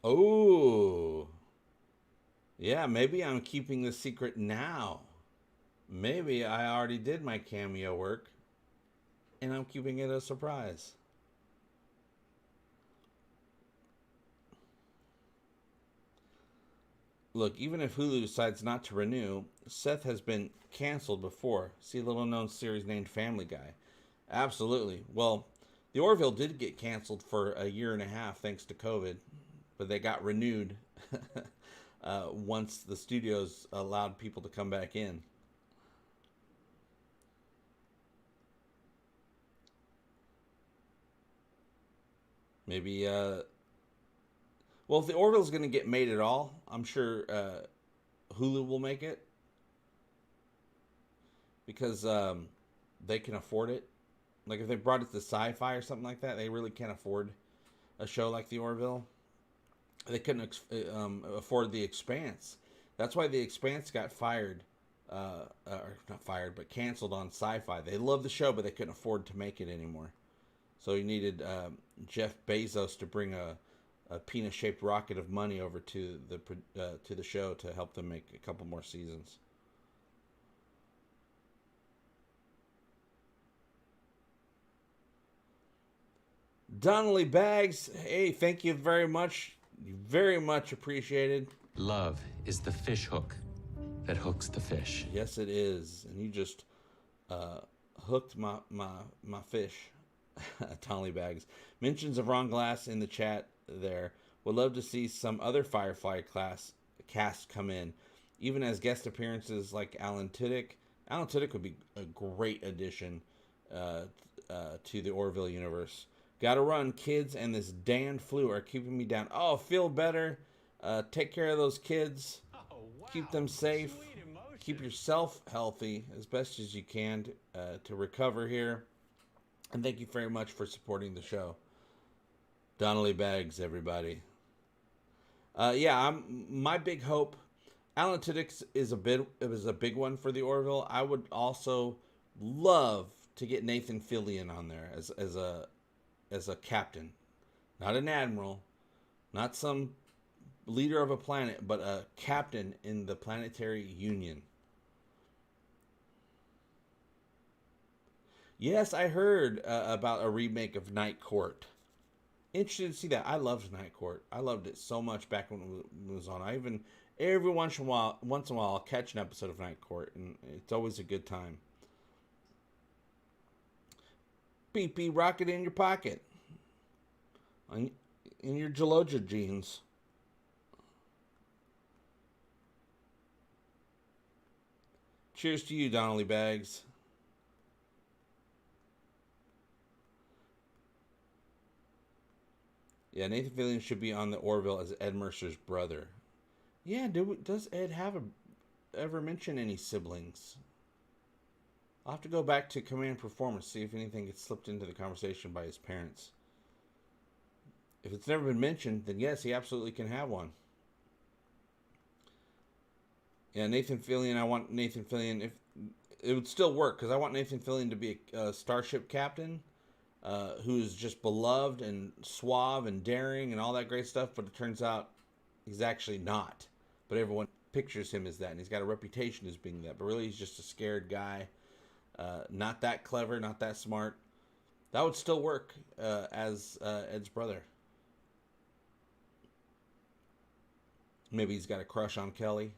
Oh, yeah, maybe I'm keeping the secret now. Maybe I already did my cameo work, and I'm keeping it a surprise. Look, even if Hulu decides not to renew, Seth has been canceled before. See a little known series named Family Guy. Absolutely. Well, the Orville did get canceled for a year and a half thanks to COVID, but they got renewed once the studios allowed people to come back in. Maybe, well, if the Orville's going to get made at all, I'm sure Hulu will make it, because they can afford it. Like, if they brought it to Sci-Fi or something like that, they really can't afford a show like the Orville. They couldn't afford The Expanse. That's why The Expanse got fired, or not fired, but canceled on Sci-Fi. They loved the show, but they couldn't afford to make it anymore. So he needed Jeff Bezos to bring a penis-shaped rocket of money over to the show to help them make a couple more seasons. Donnelly Bags, hey, thank you very much. Very much appreciated. Love is the fish hook that hooks the fish. Yes, it is. And you just hooked my fish. Donnelly Bags. Mentions of Ron Glass in the chat there. Would love to see some other Firefly cast come in, even as guest appearances like Alan Tudyk. Alan Tudyk would be a great addition to the Orville universe. Gotta run, kids, and this damn flu are keeping me down. Oh, feel better. Take care of those kids. Oh, wow. Keep them safe. Sweet emotion. Keep yourself healthy as best as you can to recover here. And thank you very much for supporting the show. Donnelly Bags, everybody. My big hope. Alan Tudyk is a big one for the Orville. I would also love to get Nathan Fillion on there as a captain, not an admiral, not some leader of a planet, but a captain in the Planetary Union. Yes, I heard about a remake of Night Court. Interested to see that. I loved Night Court. I loved it so much back when it was on. I even every once in a while I'll catch an episode of Night Court, and it's always a good time. PP rocket in your pocket. In your Geloja jeans. Cheers to you, Donnelly Bags. Yeah, Nathan Fillion should be on the Orville as Ed Mercer's brother. Yeah, does Ed ever mention any siblings? I'll have to go back to Command Performance, see if anything gets slipped into the conversation by his parents. If it's never been mentioned, then yes, he absolutely can have one. Yeah, Nathan Fillion. I want Nathan Fillion. If it would still work, because I want Nathan Fillion to be a starship captain, who's just beloved and suave and daring and all that great stuff. But it turns out he's actually not. But everyone pictures him as that, and he's got a reputation as being that. But really, he's just a scared guy, not that clever, not that smart. That would still work as Ed's brother. Maybe he's got a crush on Kelly.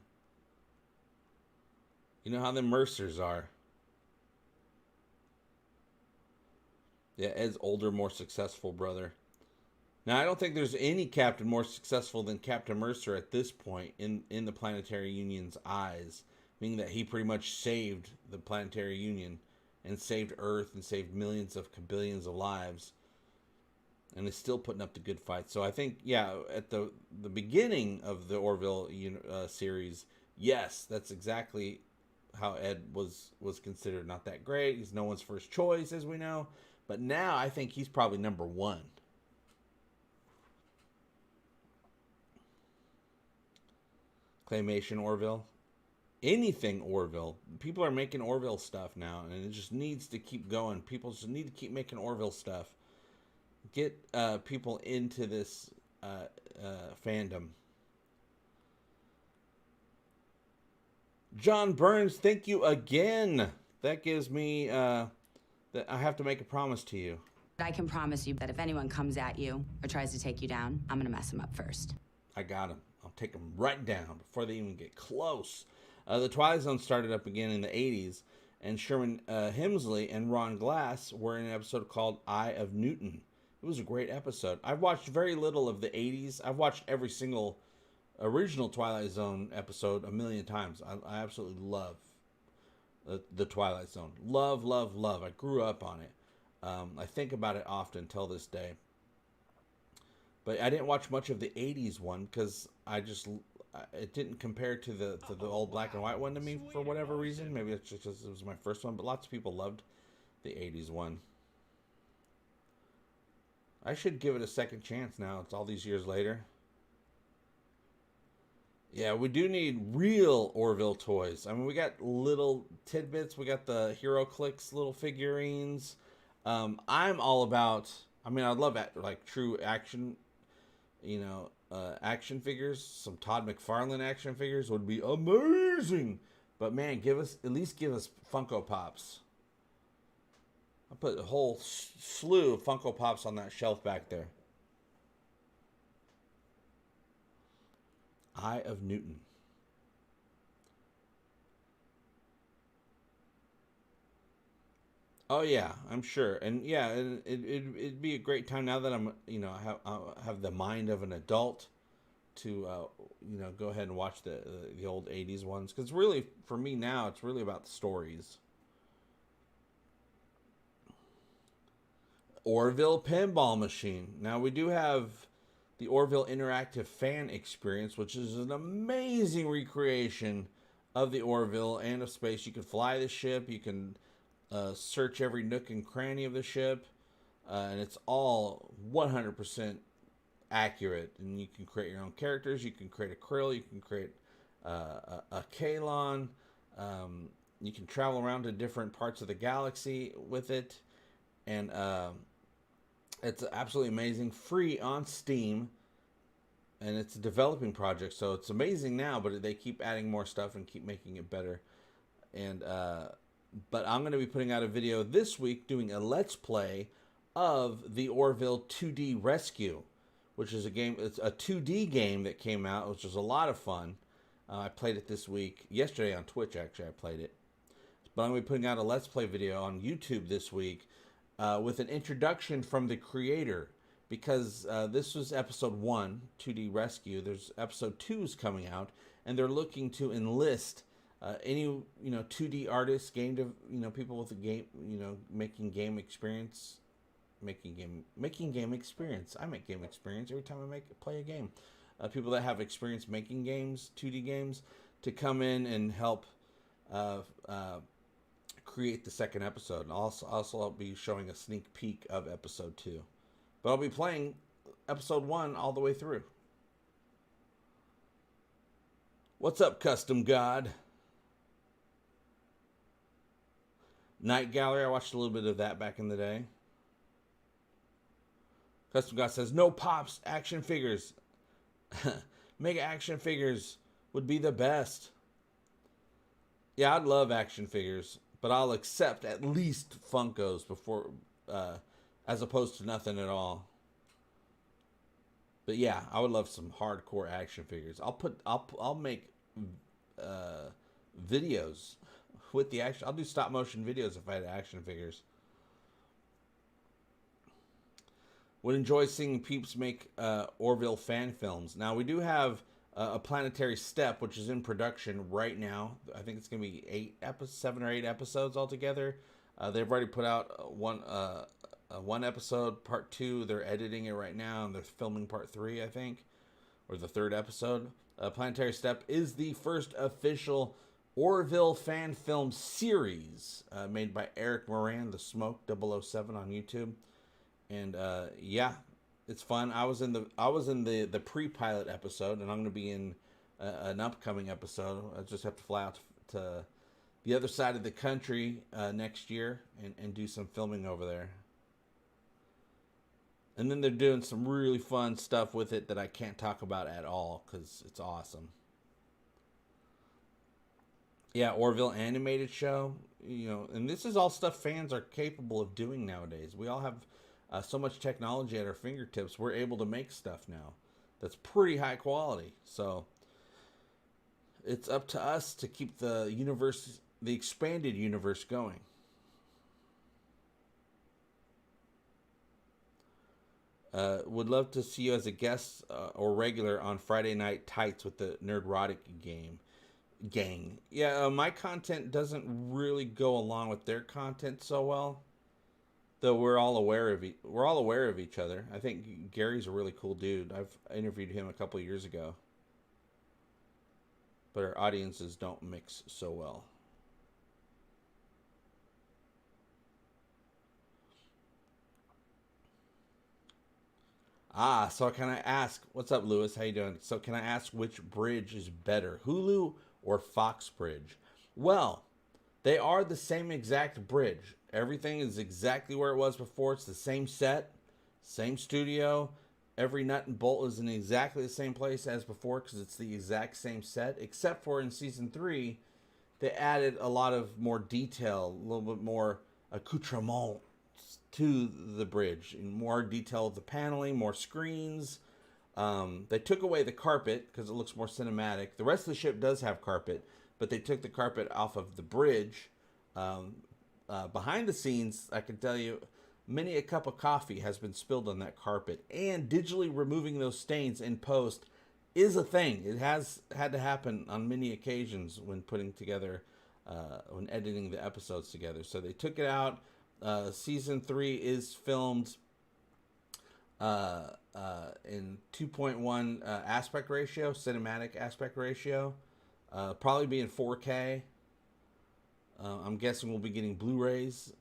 You know how the Mercers are. Yeah, Ed's older, more successful brother. Now, I don't think there's any captain more successful than Captain Mercer at this point in the Planetary Union's eyes, meaning that he pretty much saved the Planetary Union and saved Earth and saved millions of billions of lives, and is still putting up the good fight. So I think, yeah, at the beginning of the Orville series, yes, that's exactly how Ed was considered not that great. He's no one's first choice, as we know. But now I think he's probably number one. Claymation Orville. Anything Orville. People are making Orville stuff now, and it just needs to keep going. People just need to keep making Orville stuff. Get people into this fandom. John Burns, thank you again. That gives me that I have to make a promise to you. I can promise you that if anyone comes at you or tries to take you down, I'm going to mess them up first. I got him. I'll take them right down before they even get close. The Twilight Zone started up again in the 80s, and Sherman Hemsley and Ron Glass were in an episode called Eye of Newton. It was a great episode. I've watched very little of the 80s. I've watched every single original Twilight Zone episode a million times. I absolutely love the Twilight Zone. Love, love, love. I grew up on it. I think about it often till this day. But I didn't watch much of the 80s one because it didn't compare to the old black and white one to me for whatever reason. Maybe it's just because it was my first one, but lots of people loved the 80s one. I should give it a second chance now. It's all these years later. Yeah, we do need real Orville toys. I mean, we got little tidbits. We got the Hero Clicks little figurines. I'm all about, I mean, I'd love like true action, action figures. Some Todd McFarlane action figures would be amazing. But man, at least give us Funko Pops. I put a whole slew of Funko Pops on that shelf back there. Eye of Newton. Oh yeah, I'm sure, and yeah, it'd be a great time now that I'm, I have the mind of an adult to, go ahead and watch the old '80s ones, because really for me now it's really about the stories. Orville Pinball Machine. Now we do have the Orville Interactive Fan Experience, which is an amazing recreation of the Orville and of space. You can fly the ship, you can search every nook and cranny of the ship, and it's all 100% accurate. And you can create your own characters, you can create a Krill, you can create a Kalon, you can travel around to different parts of the galaxy with it, and it's absolutely amazing. Free on Steam, and it's a developing project, so it's amazing now, but they keep adding more stuff and keep making it better. And but I'm going to be putting out a video this week doing a Let's Play of the Orville 2D Rescue, which is a game. It's a 2D game that came out, which was a lot of fun. I played it this week. Yesterday on Twitch, actually, I played it. But I'm going to be putting out a Let's Play video on YouTube this week with an introduction from the creator, because this was episode 1, 2D Rescue. There's episode 2 is coming out, and they're looking to enlist any 2D artists, people with a game, making game experience. I make game experience every time I play a game. People that have experience making games, 2D games, to come in and help create the second episode. And also I'll be showing a sneak peek of episode 2. But I'll be playing episode 1 all the way through. What's up, Custom God? Night Gallery, I watched a little bit of that back in the day. Custom God says, no pops, action figures. Mega action figures would be the best. Yeah, I'd love action figures, but I'll accept at least Funkos before, as opposed to nothing at all. But yeah, I would love some hardcore action figures. I'll make videos with the action. I'll do stop motion videos if I had action figures. Would enjoy seeing peeps make Orville fan films. Now, we do have a Planetary Step, which is in production right now. I think it's going to be 7 or 8 episodes altogether. They've already put out one episode, part 2. They're editing it right now, and they're filming part 3, I think, or the 3rd episode. Planetary Step is the first official Orville fan film series made by Eric Moran, The Smoke 007 on YouTube. And yeah, it's fun. I was in the pre-pilot episode, and I'm going to be in an upcoming episode. I just have to fly out to the other side of the country next year and do some filming over there. And then they're doing some really fun stuff with it that I can't talk about at all because it's awesome. Yeah, Orville animated show, and this is all stuff fans are capable of doing nowadays. We all have so much technology at our fingertips. We're able to make stuff now that's pretty high quality. So it's up to us to keep the universe, the expanded universe, going. Would love to see you as a guest or regular on Friday Night Tights with the Nerdrotic gang. Yeah, my content doesn't really go along with their content so well. Though we're all aware of each other. I think Gary's a really cool dude. I've interviewed him a couple of years ago. But our audiences don't mix so well. So can I ask, what's up, Lewis? How you doing? So can I ask which bridge is better, Hulu or Fox Bridge? Well, they are the same exact bridge. Everything is exactly where it was before. It's the same set, same studio. Every nut and bolt is in exactly the same place as before because it's the exact same set, except for in season 3, they added a lot of more detail, a little bit more accoutrement to the bridge, and more detail of the paneling, more screens. They took away the carpet because it looks more cinematic. The rest of the ship does have carpet, but they took the carpet off of the bridge. Behind the scenes, I can tell you, many a cup of coffee has been spilled on that carpet, and digitally removing those stains in post is a thing. It has had to happen on many occasions when putting together, when editing the episodes together. So they took it out. Season 3 is filmed in 2.1 aspect ratio, cinematic aspect ratio. Probably be in 4K. I'm guessing we'll be getting Blu-rays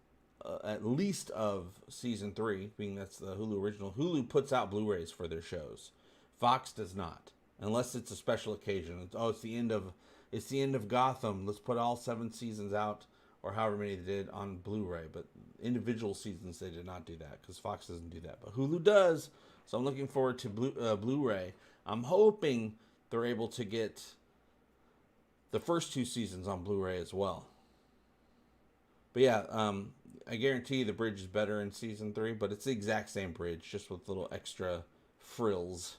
at least of season 3, being that's the Hulu original. Hulu puts out Blu-rays for their shows. Fox does not, unless it's a special occasion. It's the end of Gotham. Let's put all 7 seasons out, or however many they did, on Blu-ray. But individual seasons, they did not do that because Fox doesn't do that. But Hulu does, so I'm looking forward to Blu-ray. I'm hoping they're able to get the first 2 seasons on Blu-ray as well. But yeah, I guarantee you the bridge is better in season 3, but it's the exact same bridge, just with little extra frills.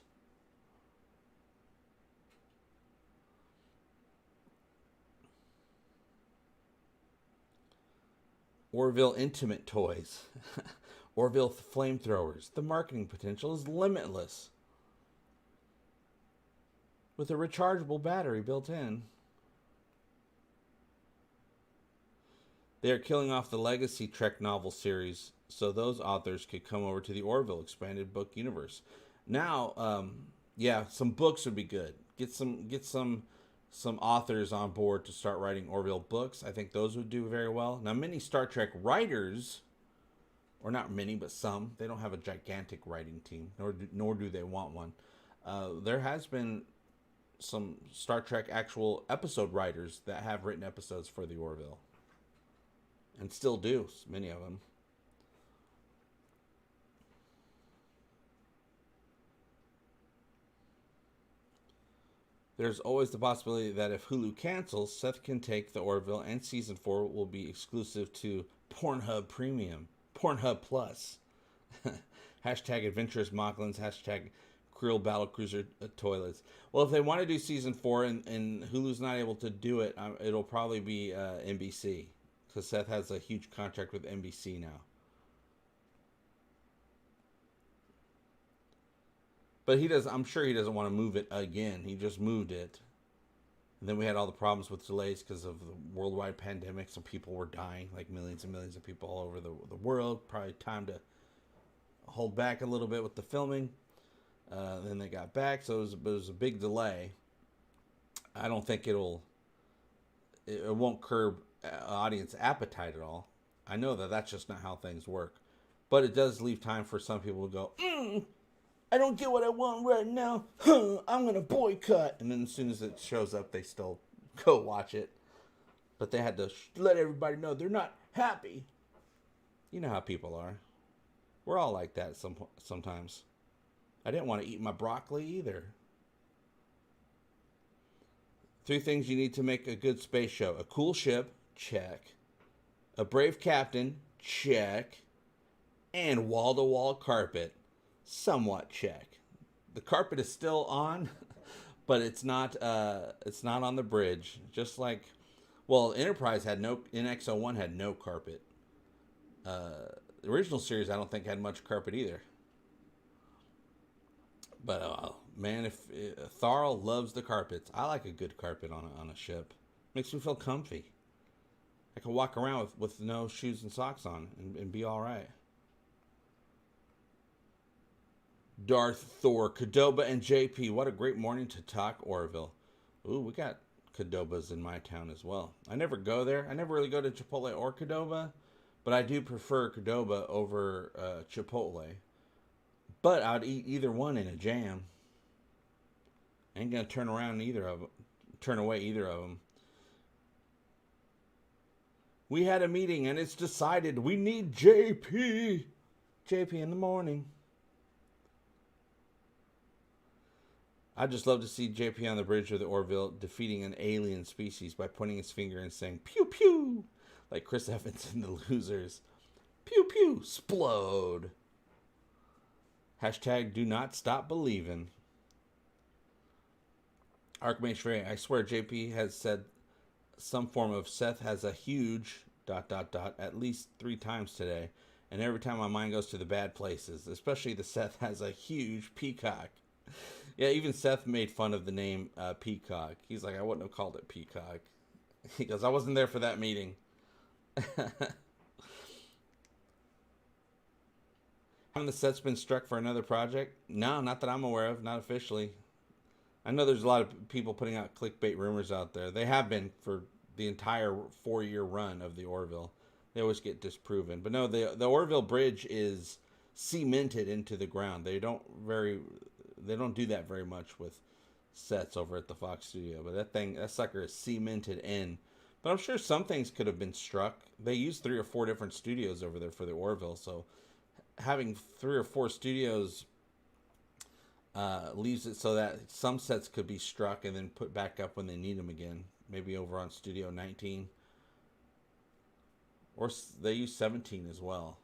Orville Intimate Toys. Orville Flamethrowers. The marketing potential is limitless. With a rechargeable battery built in. They are killing off the legacy Trek novel series so those authors could come over to the Orville expanded book universe. Now, yeah, some books would be good. Get some authors on board to start writing Orville books. I think those would do very well. Now, many Star Trek writers or not many, but some. They don't have a gigantic writing team, nor do they want one. There has been some Star Trek actual episode writers that have written episodes for the Orville, and still do, many of them. There's always the possibility that if Hulu cancels, Seth can take the Orville, and season 4 will be exclusive to Pornhub Premium, Pornhub Plus. Hashtag Adventurous Mocklins, hashtag Krill Battlecruiser Toilets. Well, if they want to do season 4 and Hulu's not able to do it, it'll probably be NBC, because Seth has a huge contract with NBC now. But I'm sure he doesn't want to move it again. He just moved it. And then we had all the problems with delays because of the worldwide pandemic. So people were dying, like millions and millions of people all over the world. Probably time to hold back a little bit with the filming. Then they got back. So it was a big delay. I don't think it won't curb audience appetite at all. I know that's just not how things work. But it does leave time for some people to go, I don't get what I want right now. I'm going to boycott. And then as soon as it shows up, they still go watch it. But they had to let everybody know they're not happy. You know how people are. We're all like that sometimes. I didn't want to eat my broccoli either. 3 things you need to make a good space show. A cool ship, check. A brave captain, check. And wall-to-wall carpet. Somewhat check. The carpet is still on, but it's not on the bridge. Just like, well, Enterprise had NX-01 had no carpet. The original series I don't think had much carpet either. But man, if Tharl loves the carpets. I like a good carpet on a ship. Makes me feel comfy. I can walk around with no shoes and socks on and be all right. Darth, Thor, Qdoba, and JP. What a great morning to talk Orville. Ooh, we got Qdobas in my town as well. I never go there. I never really go to Chipotle or Qdoba, but I do prefer Qdoba over Chipotle. But I'd eat either one in a jam. I ain't gonna turn away either of them. We had a meeting and it's decided we need JP. JP in the morning. I'd just love to see JP on the bridge of the Orville defeating an alien species by pointing his finger and saying, pew, pew, like Chris Evans in The Losers. Pew, pew, splode. Hashtag do not stop believing. Archmage Ray, I swear JP has said some form of Seth has a huge ... at least 3 times today. And every time my mind goes to the bad places, especially the Seth has a huge peacock. Yeah, even Seth made fun of the name Peacock. He's like, I wouldn't have called it Peacock. He goes, I wasn't there for that meeting. Haven't the Seth's been struck for another project? No, not that I'm aware of. Not officially. I know there's a lot of people putting out clickbait rumors out there. They have been for the entire 4-year run of the Orville. They always get disproven. But no, the Orville Bridge is cemented into the ground. They don't do that very much with sets over at the Fox studio, but that sucker is cemented in. But I'm sure some things could have been struck. They used 3 or 4 different studios over there for the Orville, so having 3 or 4 studios leaves it so that some sets could be struck and then put back up when they need them again. Maybe over on Studio 19, or they use 17 as well.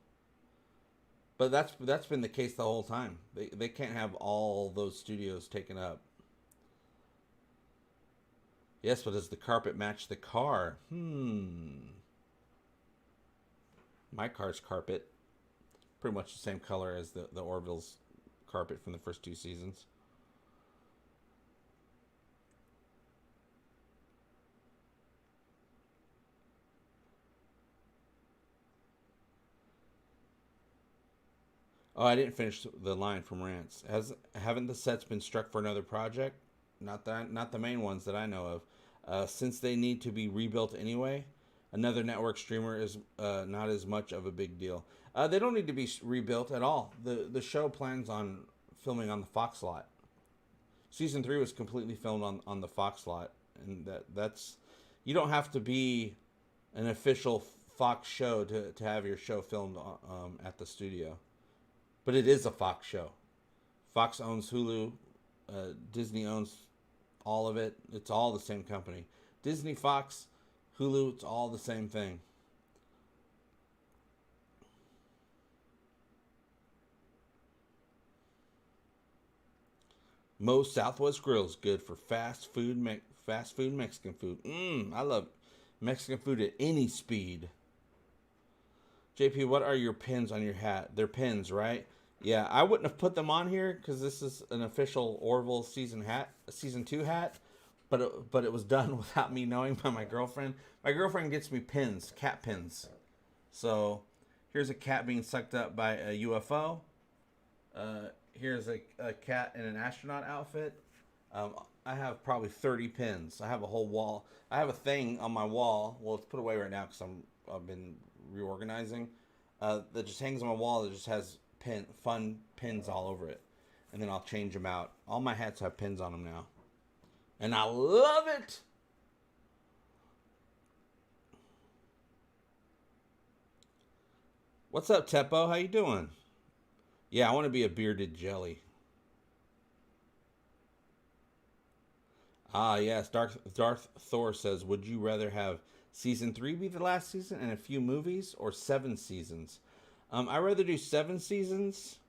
But that's been the case the whole time. They can't have all those studios taken up. Yes, but does the carpet match the car? My car's carpet, pretty much the same color as the Orville's carpet from the first 2 seasons. Oh, I didn't finish the line from Rants. Haven't the sets been struck for another project? Not the main ones that I know of. Since they need to be rebuilt anyway, another network streamer is not as much of a big deal. They don't need to be rebuilt at all. The show plans on filming on the Fox lot. Season 3 was completely filmed on the Fox lot, and that's you don't have to be an official Fox show to have your show filmed at the studio. But it is a Fox show. Fox owns Hulu. Disney owns all of it. It's all the same company. Disney, Fox, Hulu, it's all the same thing. Moe's Southwest Grill is good for fast food Mexican food. I love Mexican food at any speed. JP, what are your pins on your hat? They're pins, right? Yeah, I wouldn't have put them on here because this is an official Orville season 2 hat, but it was done without me knowing by my girlfriend. My girlfriend gets me pins, cat pins. So here's a cat being sucked up by a UFO. Here's a cat in an astronaut outfit. I have probably 30 pins. I have a whole wall. I have a thing on my wall. Well, it's put away right now because I've been reorganizing. That just hangs on my wall. That just has fun pins all over it, and then I'll change them out. All my hats have pins on them now, and I love it. What's up, Teppo? How you doing? Yeah, I want to be a bearded jelly. Ah, yes. Darth Thor says, would you rather have season 3 be the last season and a few movies, or 7 seasons? I'd rather do 7 seasons,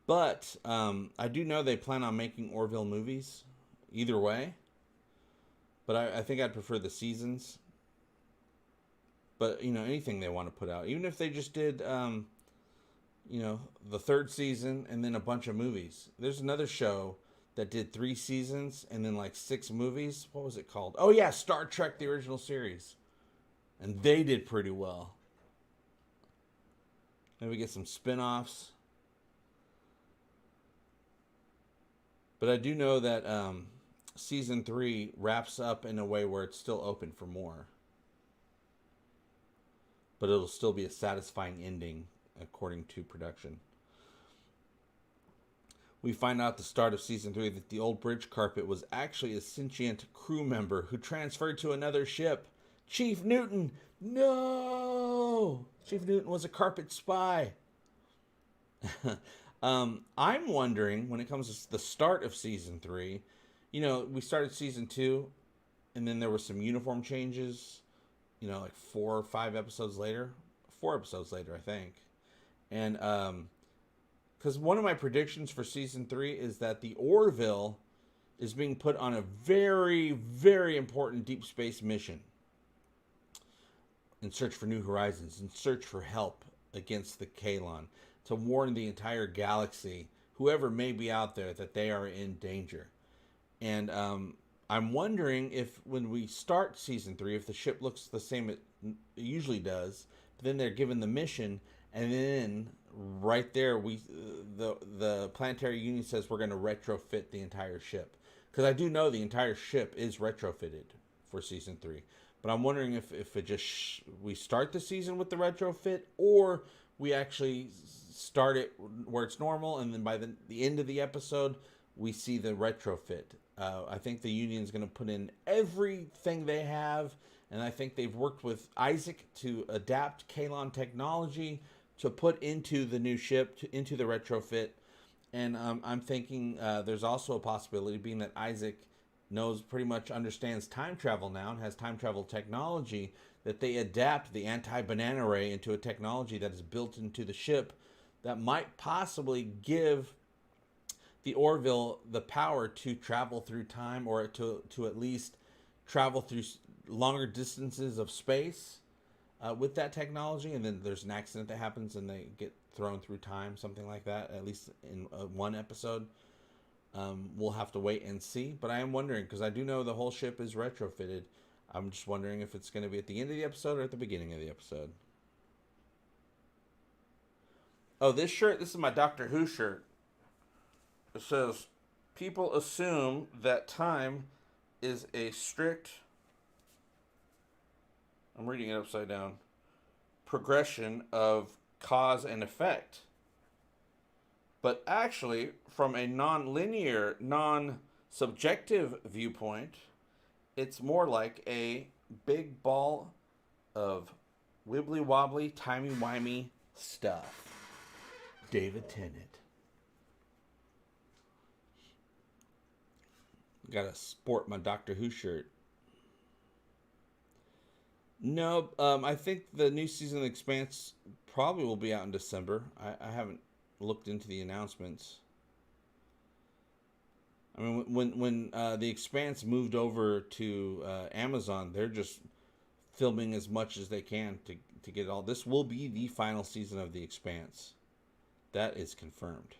but I do know they plan on making Orville movies either way. But I think I'd prefer the seasons. But, anything they want to put out. Even if they just did, the 3rd season and then a bunch of movies. There's another show that did 3 seasons and then 6 movies. What was it called? Oh, yeah, Star Trek, the original series. And they did pretty well. Maybe get some spin-offs. But I do know that season 3 wraps up in a way where it's still open for more. But it'll still be a satisfying ending, according to production. We find out at the start of season 3 that the old bridge carpet was actually a sentient crew member who transferred to another ship. Chief Newton! No! Chief Newton was a carpet spy. I'm wondering, when it comes to the start of season 3, we started season 2, and then there were some uniform changes, 4 or 5 episodes later. 4 episodes later, I think. And, because one of my predictions for season 3 is that the Orville is being put on a very, very important deep space mission in search for new horizons, in search for help against the Kalon, to warn the entire galaxy, whoever may be out there, that they are in danger. And I'm wondering if when we start season 3, if the ship looks the same it usually does, but then they're given the mission, and then right there the Planetary Union says we're going to retrofit the entire ship. Because I do know the entire ship is retrofitted for season 3. But I'm wondering if it just we start the season with the retrofit, or we actually start it where it's normal, and then by the end of the episode, we see the retrofit. I think the Union's going to put in everything they have, and I think they've worked with Isaac to adapt Kalon technology to put into the new ship, into the retrofit. And I'm thinking there's also a possibility, being that Isaac pretty much understands time travel now and has time travel technology, that they adapt the anti-banana ray into a technology that is built into the ship that might possibly give the Orville the power to travel through time, or to at least travel through longer distances of space with that technology. And then there's an accident that happens and they get thrown through time, something like that, at least in one episode. We'll have to wait and see. But I am wondering, because I do know the whole ship is retrofitted. I'm just wondering if it's going to be at the end of the episode or at the beginning of the episode. Oh, this is my Doctor Who shirt. It says, people assume that time is a strict I'm reading it upside down. Progression of cause and effect. But actually, from a non-linear, non-subjective viewpoint, it's more like a big ball of wibbly-wobbly, timey-wimey stuff. David Tennant. Gotta sport my Doctor Who shirt. No, I think the new season of The Expanse probably will be out in December. I haven't looked into the announcements. I mean, when The Expanse moved over to Amazon, they're just filming as much as they can to get it all. This will be the final season of The Expanse. That is confirmed.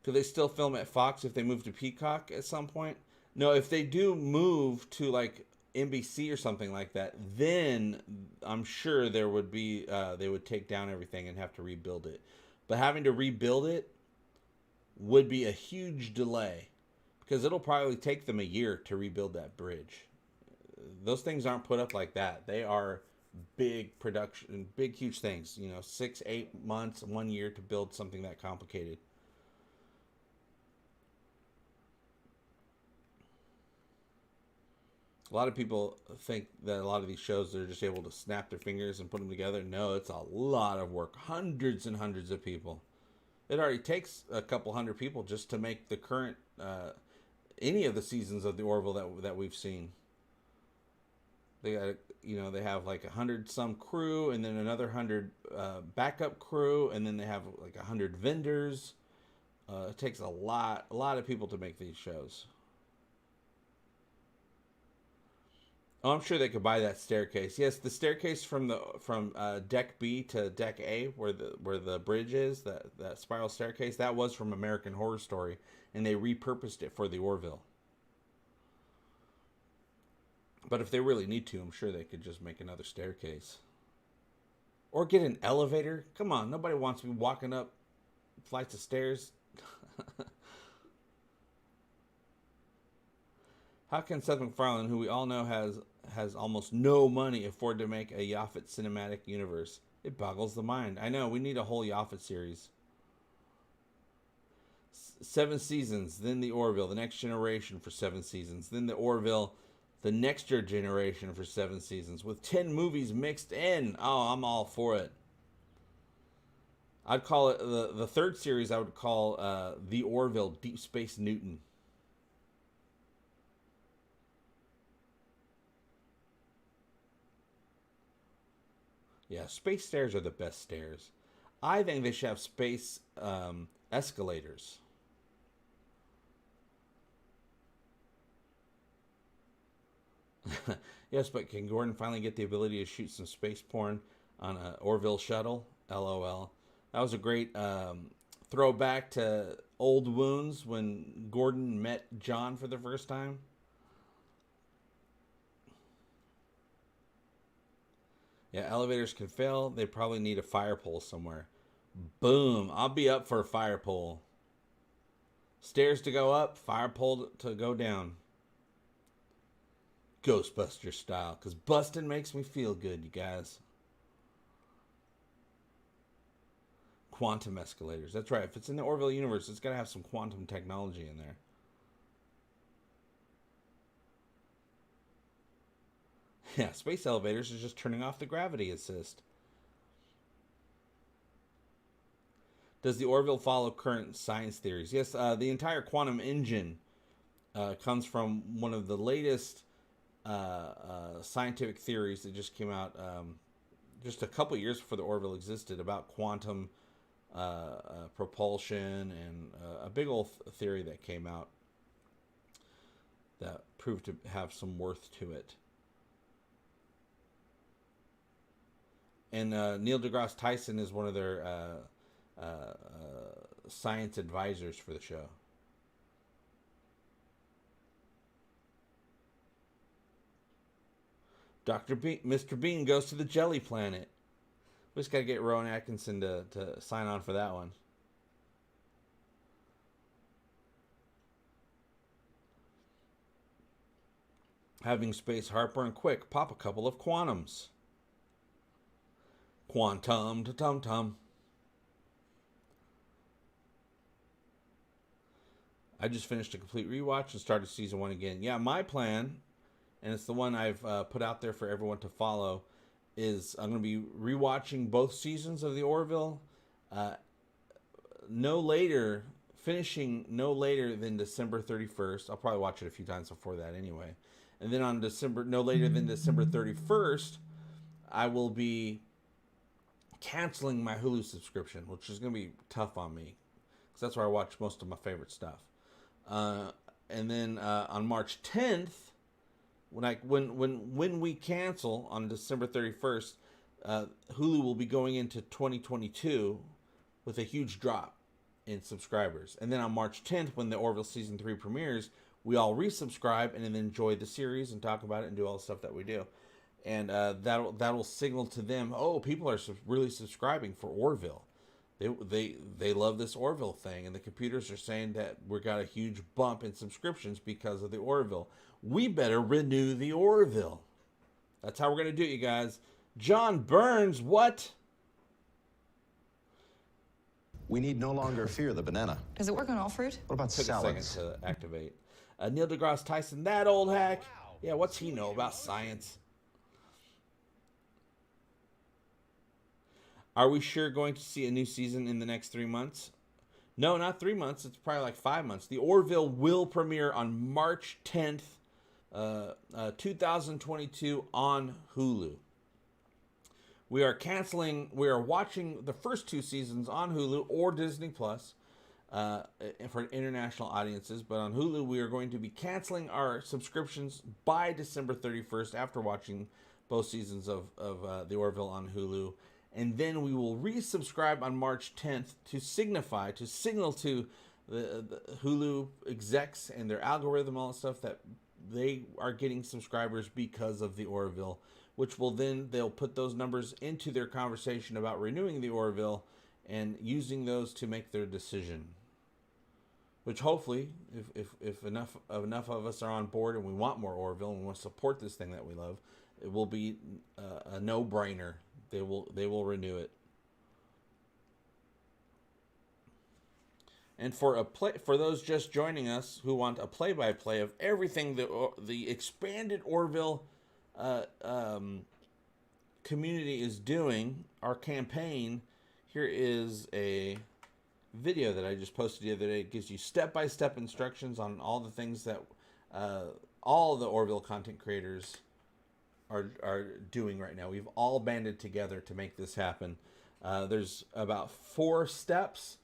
Could they still film at Fox if they move to Peacock at some point? No, if they do move to like NBC or something like that, then I'm sure there would be they would take down everything and have to rebuild it. But having to rebuild it would be a huge delay because it'll probably take them a year to rebuild that bridge. Those things aren't put up like that. They are big production, big, huge things. 6-8 months, 1 year to build something that complicated. A lot of people think that a lot of these shows, they're just able to snap their fingers and put them together. No, it's a lot of work. Hundreds and hundreds of people. It already takes a couple hundred people just to make the current, any of the seasons of the Orville that we've seen. They got, they have like 100-some crew, and then another 100 backup crew, and then they have like 100 vendors. It takes a lot of people to make these shows. Oh, I'm sure they could buy that staircase. Yes, the staircase from deck B to deck A, where the bridge is, that spiral staircase, that was from American Horror Story, and they repurposed it for the Orville. But if they really need to, I'm sure they could just make another staircase. Or get an elevator. Come on, nobody wants to be walking up flights of stairs. How can Seth MacFarlane, who we all know has almost no money, afford to make a Yaphet cinematic universe? It boggles the mind. I know, we need a whole Yaphet series. 7 seasons, then the Orville, the next generation for 7 seasons, then the Orville, the next generation for 7 seasons, with 10 movies mixed in. Oh, I'm all for it. I'd call it, the third series I would call The Orville Deep Space Newton. Yeah, space stairs are the best stairs. I think they should have space escalators. Yes, but can Gordon finally get the ability to shoot some space porn on an Orville shuttle? LOL. That was a great throwback to old wounds when Gordon met John for the first time. Yeah, elevators can fail. They probably need a fire pole somewhere. Boom. I'll be up for a fire pole. Stairs to go up, fire pole to go down. Ghostbuster style. Because busting makes me feel good, you guys. Quantum escalators. That's right. If it's in the Orville universe, it's got to have some quantum technology in there. Yeah, space elevators is just turning off the gravity assist. Does the Orville follow current science theories? Yes, the entire quantum engine comes from one of the latest scientific theories that just came out just a couple years before the Orville existed, about quantum propulsion, and a big old theory that came out that proved to have some worth to it. And Neil deGrasse Tyson is one of their science advisors for the show. Mr. Bean goes to the Jelly Planet. We just got to get Rowan Atkinson to sign on for that one. Having space heartburn? Quick, pop a couple of quantums. Quantum to tum tum. I just finished a complete rewatch and started season 1 again. Yeah, my plan, and it's the one I've put out there for everyone to follow, is I'm going to be rewatching both seasons of the Orville. Finishing no later than December 31st. I'll probably watch it a few times before that anyway. And then on no later than December 31st, I will be canceling my Hulu subscription, which is going to be tough on me, because that's where I watch most of my favorite stuff. And then on March 10th, when we cancel on December 31st, Hulu will be going into 2022 with a huge drop in subscribers. And then on March 10th, when the Orville season 3 premieres, we all resubscribe and then enjoy the series and talk about it and do all the stuff that we do. And that'll signal to them, oh, people are really subscribing for Orville. They love this Orville thing, and the computers are saying that we got a huge bump in subscriptions because of the Orville. We better renew the Orville. That's how we're gonna do it, you guys. John Burns, what? We need no longer fear the banana. Does it work on all fruit? What about Took salads? a second to activate. Neil deGrasse Tyson, that old hack. Yeah, what's he know about science? Are we sure going to see a new season in the next 3 months? No, not 3 months. It's probably like 5 months. The Orville will premiere on March 10th, 2022 on Hulu. We are watching the first 2 seasons on Hulu or Disney Plus for international audiences. But on Hulu, we are going to be canceling our subscriptions by December 31st after watching both seasons of The Orville on Hulu. And then we will resubscribe on March 10th to signal to the Hulu execs and their algorithm, all that stuff, that they are getting subscribers because of the Orville, which they'll put those numbers into their conversation about renewing the Orville and using those to make their decision. Which hopefully, if enough of us are on board and we want more Orville and we want to support this thing that we love, it will be a no-brainer. They will renew it. And for those just joining us who want a play-by-play of everything the expanded Orville community is doing, our campaign, here is a video that I just posted the other day. It gives you step-by-step instructions on all the things that all the Orville content creators are doing right now. We've all banded together to make this happen. There's about 4 steps.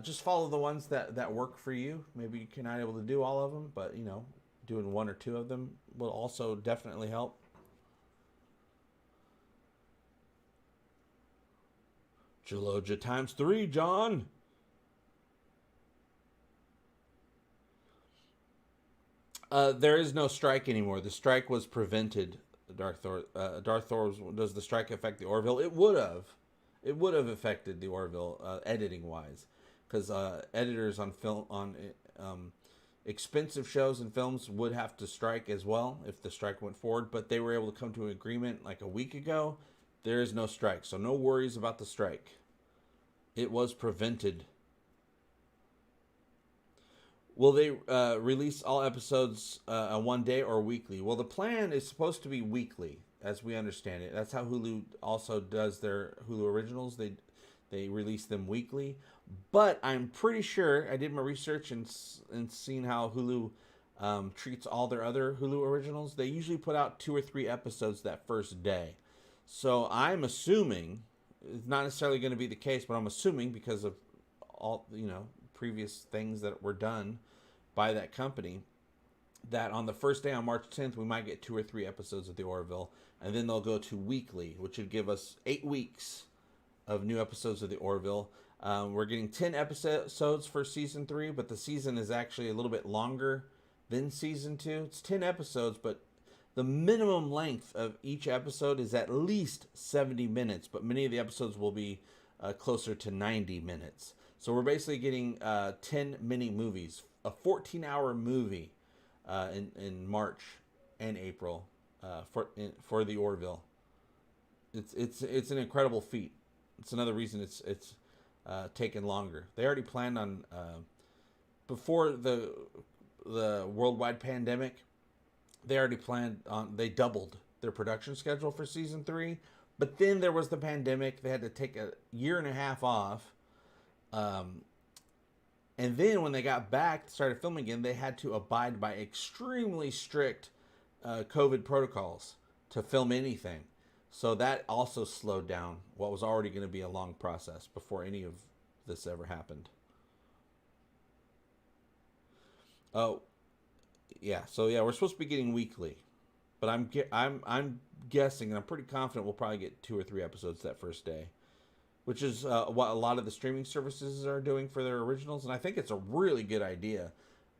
Just follow the ones that work for you. Maybe you're not able to do all of them, but doing 1 or 2 of them will also definitely help. Geologia times 3, John. There is no strike anymore. The strike was prevented. Darth Thor, does the strike affect the Orville? It would have. It would have affected the Orville editing wise, because editors on expensive shows and films would have to strike as well if the strike went forward. But they were able to come to an agreement like a week ago. There is no strike, so no worries about the strike. It was prevented. Will they release all episodes on one day or weekly? Well, the plan is supposed to be weekly, as we understand it. That's how Hulu also does their Hulu originals. They release them weekly. But I'm pretty sure, I did my research and seen how Hulu treats all their other Hulu originals. They usually put out 2 or 3 episodes that first day. So I'm assuming, it's not necessarily going to be the case, but I'm assuming because of all, previous things that were done by that company, that on the first day on March 10th, we might get 2 or 3 episodes of the Orville, and then they'll go to weekly, which would give us 8 weeks of new episodes of the Orville. We're getting 10 episodes for season 3, but the season is actually a little bit longer than season 2. It's 10 episodes, but the minimum length of each episode is at least 70 minutes, but many of the episodes will be closer to 90 minutes. So we're basically getting 10 mini movies, a 14-hour movie in March and April for the Orville. It's an incredible feat. It's another reason it's taken longer. They already planned on before the worldwide pandemic. They already planned on. They doubled their production schedule for season 3, but then there was the pandemic. They had to take a year and a half off. And then when they got back, started filming again, they had to abide by extremely strict COVID protocols to film anything. So that also slowed down what was already going to be a long process before any of this ever happened. Oh, yeah. So yeah, we're supposed to be getting weekly, but I'm guessing, and I'm pretty confident we'll probably get 2 or 3 episodes that first day, which is what a lot of the streaming services are doing for their originals, and I think it's a really good idea.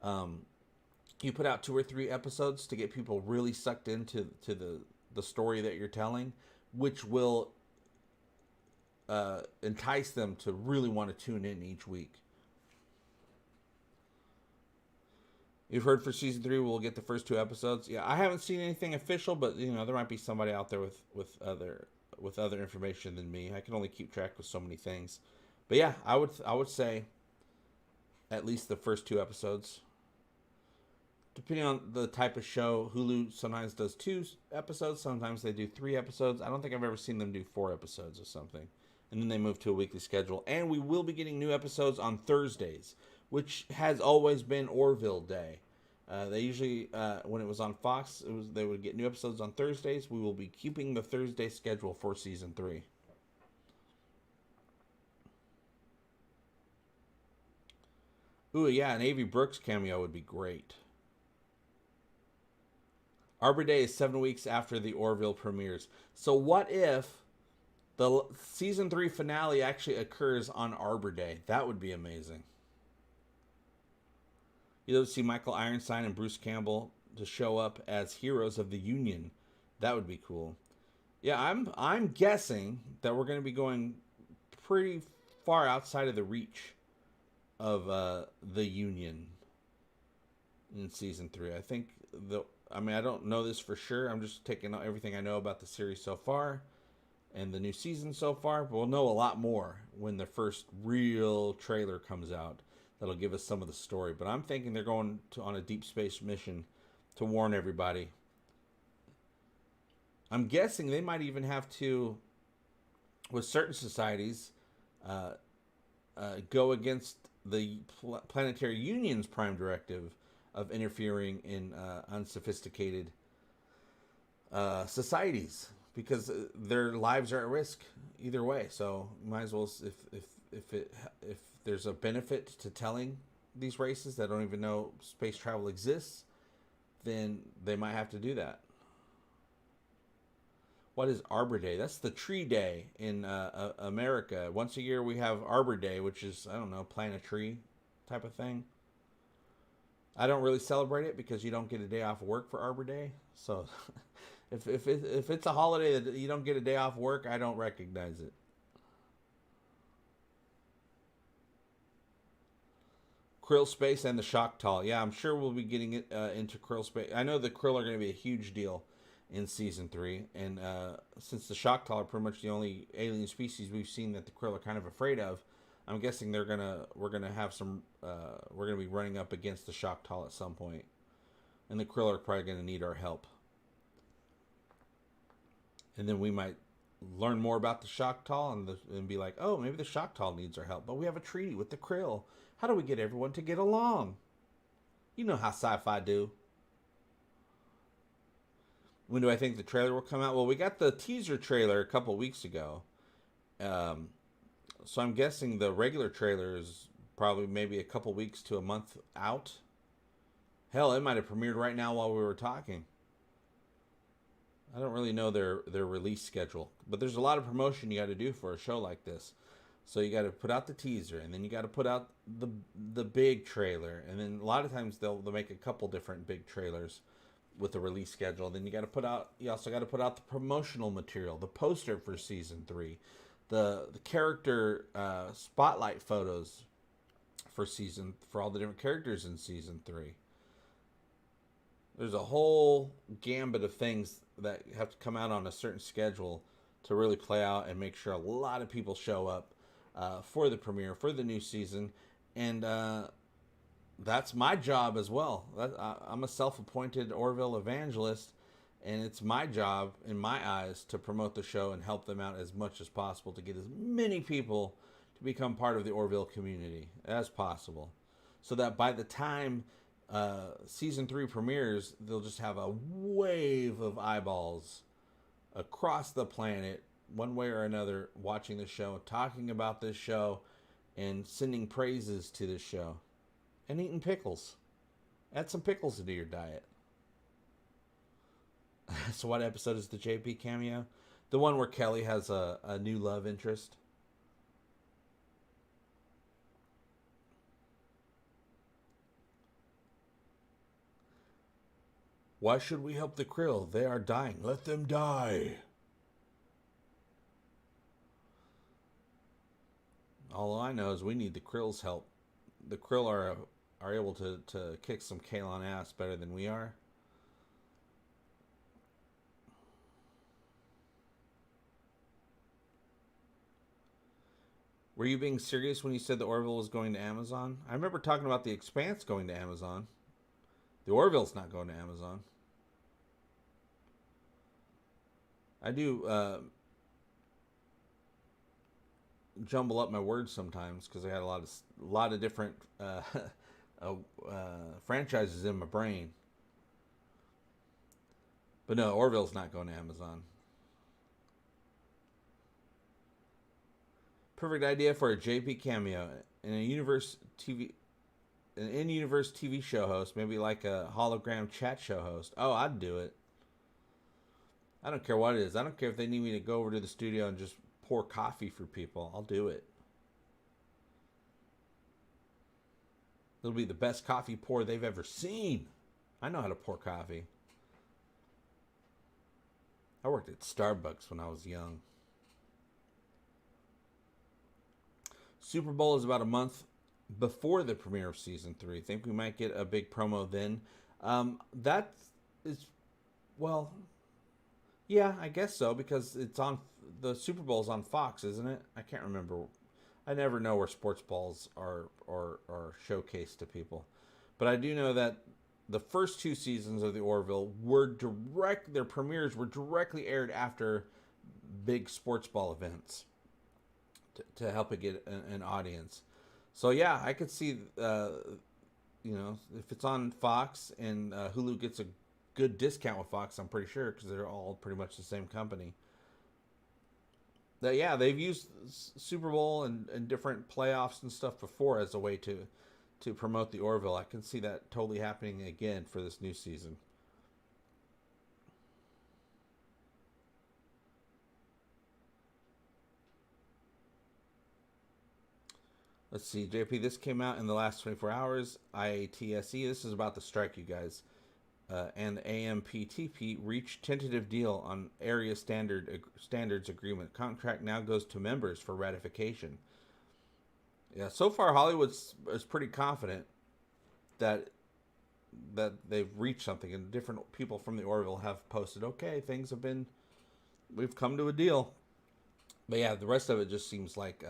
You put out 2 or 3 episodes to get people really sucked into the story that you're telling, which will entice them to really want to tune in each week. You've heard for season 3 we'll get the first 2 episodes. Yeah, I haven't seen anything official, but you know there might be somebody out there with other information than me. I can only keep track of so many things. But yeah, I would say at least the first 2 episodes. Depending on the type of show, Hulu sometimes does 2 episodes, sometimes they do 3 episodes. I don't think I've ever seen them do 4 episodes or something. And then they move to a weekly schedule. And we will be getting new episodes on Thursdays, which has always been Orville Day. They usually, when it was on Fox, they would get new episodes on Thursdays. We will be keeping the Thursday schedule for season 3. Ooh, yeah, an Avery Brooks cameo would be great. Arbor Day is 7 weeks after the Orville premieres. So what if the season 3 finale actually occurs on Arbor Day? That would be amazing. You'll see Michael Ironside and Bruce Campbell to show up as heroes of the Union. That would be cool. Yeah, I'm guessing that we're going to be going pretty far outside of the reach of the Union in season 3. I think I don't know this for sure. I'm just taking everything I know about the series so far and the new season so far, but we'll know a lot more when the first real trailer comes out. That'll give us some of the story. But I'm thinking they're going on a deep space mission to warn everybody. I'm guessing they might even have to, with certain societies, go against the Planetary Union's prime directive of interfering in unsophisticated societies, because their lives are at risk either way. So might as well, if there's a benefit to telling these races that don't even know space travel exists, then they might have to do that. What is Arbor Day? That's the tree day in America. Once a year we have Arbor Day, which is, I don't know, plant a tree type of thing. I don't really celebrate it because you don't get a day off work for Arbor Day. So if it's a holiday that you don't get a day off work, I don't recognize it. Krill Space and the Choctaw. Yeah, I'm sure we'll be getting it into Krill Space. I know the Krill are going to be a huge deal in season 3, and since the Choctaw are pretty much the only alien species we've seen that the Krill are kind of afraid of, I'm guessing we're gonna be running up against the Choctaw at some point, and the Krill are probably going to need our help. And then we might learn more about the Choctaw and be like, oh, maybe the Choctaw needs our help, but we have a treaty with the Krill. How do we get everyone to get along? You know how sci-fi do. When do I think the trailer will come out? Well, we got the teaser trailer a couple weeks ago. So I'm guessing the regular trailer is probably maybe a couple weeks to a month out. Hell, it might have premiered right now while we were talking. I don't really know their release schedule. But there's a lot of promotion you got to do for a show like this. So you got to put out the teaser, and then you got to put out the big trailer, and then a lot of times they'll make a couple different big trailers with the release schedule. Then you also got to put out the promotional material, the poster for season 3, the character spotlight photos for all the different characters in season 3. There's a whole gambit of things that have to come out on a certain schedule to really play out and make sure a lot of people show up for the premiere, for the new season. And that's my job as well. I'm a self-appointed Orville evangelist, and it's my job, in my eyes, to promote the show and help them out as much as possible to get as many people to become part of the Orville community as possible, so that by the time season 3 premieres, they'll just have a wave of eyeballs across the planet, one way or another, watching the show, talking about this show, and sending praises to this show, and eating pickles. Add some pickles into your diet. So what episode is the JP cameo? The one where Kelly has a new love interest. Why should we help the Krill? They are dying. Let them die. All I know is we need the Krill's help. The Krill are able to kick some Kalon ass better than we are. Were you being serious when you said the Orville was going to Amazon? I remember talking about the Expanse going to Amazon. The Orville's not going to Amazon. I do jumble up my words sometimes because I had a lot of different franchises in my brain. But no, Orville's not going to Amazon. Perfect idea for a JP cameo in a universe TV. An in-universe TV show host, maybe like a hologram chat show host. Oh, I'd do it. I don't care what it is. I don't care if they need me to go over to the studio and just pour coffee for people. I'll do it. It'll be the best coffee pour they've ever seen. I know how to pour coffee. I worked at Starbucks when I was young. Super Bowl is about a month before the premiere of season 3. Think we might get a big promo then. That is, well, yeah, I guess so, because it's on, the Super Bowl's on Fox, isn't it? I can't remember. I never know where sports balls are showcased to people. But I do know that the first 2 seasons of the Orville were their premieres were directly aired after big sports ball events to help it get an audience. So yeah, I could see, if it's on Fox and Hulu gets a good discount with Fox, I'm pretty sure, because they're all pretty much the same company. That, yeah, they've used Super Bowl and different playoffs and stuff before as a way to promote the Orville. I can see that totally happening again for this new season. Let's see, JP, this came out in the last 24 hours. IATSE, this is about the strike, you guys. And the AMPTP reached tentative deal on area standards agreement. Contract now goes to members for ratification. Yeah, so far Hollywood is pretty confident that they've reached something, and different people from the Orville have posted, okay, we've come to a deal. But yeah, the rest of it just seems like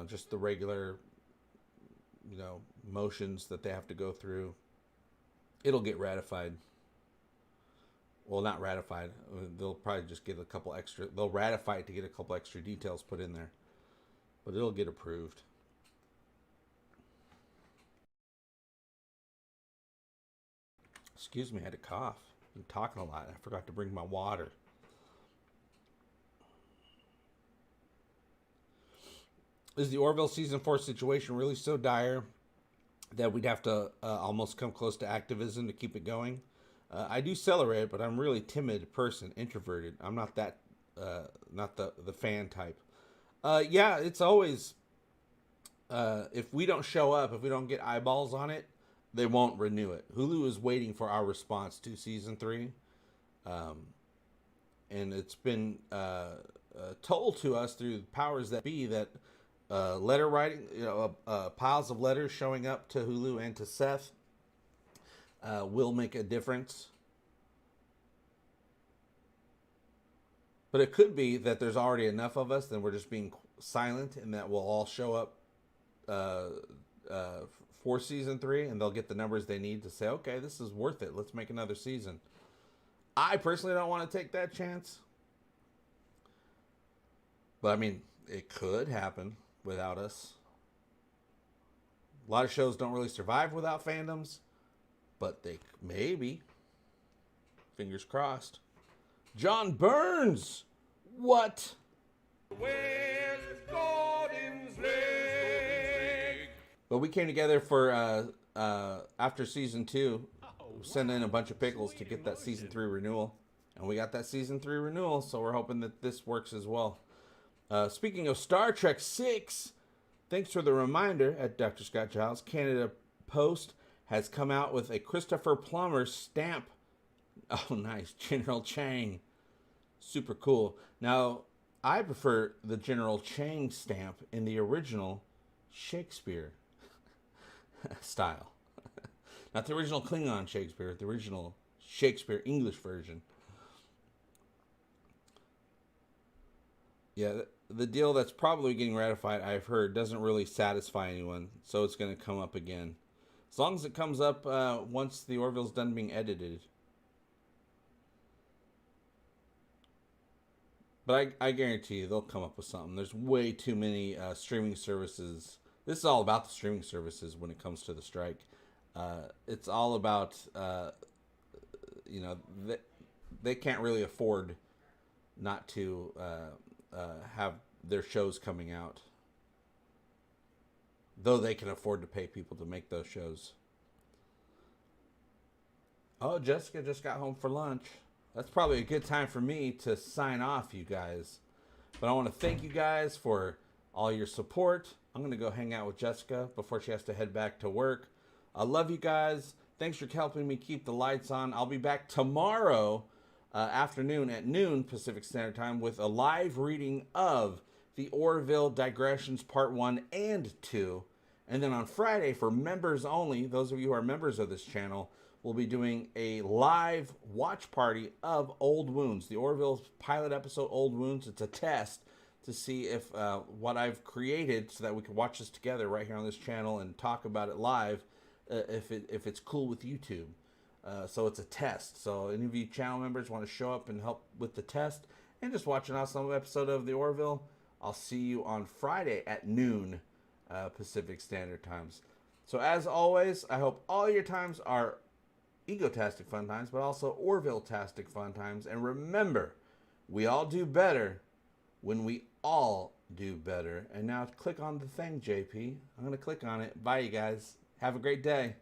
just the regular, motions that they have to go through. It'll get ratified. Well, not ratified. They'll probably just get they'll ratify it to get a couple extra details put in there. But it'll get approved. Excuse me, I had a cough. I've been talking a lot. I forgot to bring my water. Is the Orville season 4 situation really so dire that we'd have to almost come close to activism to keep it going? I do celebrate it, but I'm a really timid person, introverted. I'm not that, not the fan type. Yeah, it's always, if we don't show up, if we don't get eyeballs on it, they won't renew it. Hulu is waiting for our response to season 3. And it's been told to us through the powers that be that letter writing, piles of letters showing up to Hulu and to Seth will make a difference. But it could be that there's already enough of us, then we're just being silent, and that we'll all show up for season 3, and they'll get the numbers they need to say, okay, this is worth it. Let's make another season. I personally don't want to take that chance. But, I mean, it could happen without us. A lot of shows don't really survive without fandoms, but they maybe. Fingers crossed. John Burns! What? But we came together for, after season 2, send in a bunch of pickles to get that season 3 renewal. And we got that season 3 renewal, so we're hoping that this works as well. Speaking of Star Trek 6, thanks for the reminder at Dr. Scott Giles. Canada Post has come out with a Christopher Plummer stamp. Oh, nice. General Chang. Super cool. Now, I prefer the General Chang stamp in the original Shakespeare style. Not the original Klingon Shakespeare, the original Shakespeare English version. Yeah, the deal that's probably getting ratified, I've heard, doesn't really satisfy anyone, so it's going to come up again. As long as it comes up once the Orville's done being edited. But I guarantee you they'll come up with something. There's way too many streaming services. This is all about the streaming services when it comes to the strike. It's all about, they can't really afford not to have their shows coming out. Though they can afford to pay people to make those shows. Oh, Jessica just got home for lunch. That's probably a good time for me to sign off, you guys. But I want to thank you guys for all your support. I'm going to go hang out with Jessica before she has to head back to work. I love you guys. Thanks for helping me keep the lights on. I'll be back tomorrow afternoon at noon Pacific Standard Time with a live reading of the Orville Digressions Part 1 and 2. And then on Friday, for members only, those of you who are members of this channel, we'll be doing a live watch party of Old Wounds. The Orville pilot episode, Old Wounds. It's a test to see if what I've created so that we can watch this together right here on this channel and talk about it live, if it's cool with YouTube. So it's a test. So any of you channel members want to show up and help with the test and just watch an awesome episode of the Orville, I'll see you on Friday at noon Pacific Standard Times. So as always, I hope all your times are Egotastic FunTimes, but also Orville-tastic FunTimes. And remember, we all do better when we all do better. And now click on the thing, JP. I'm going to click on it. Bye, you guys. Have a great day.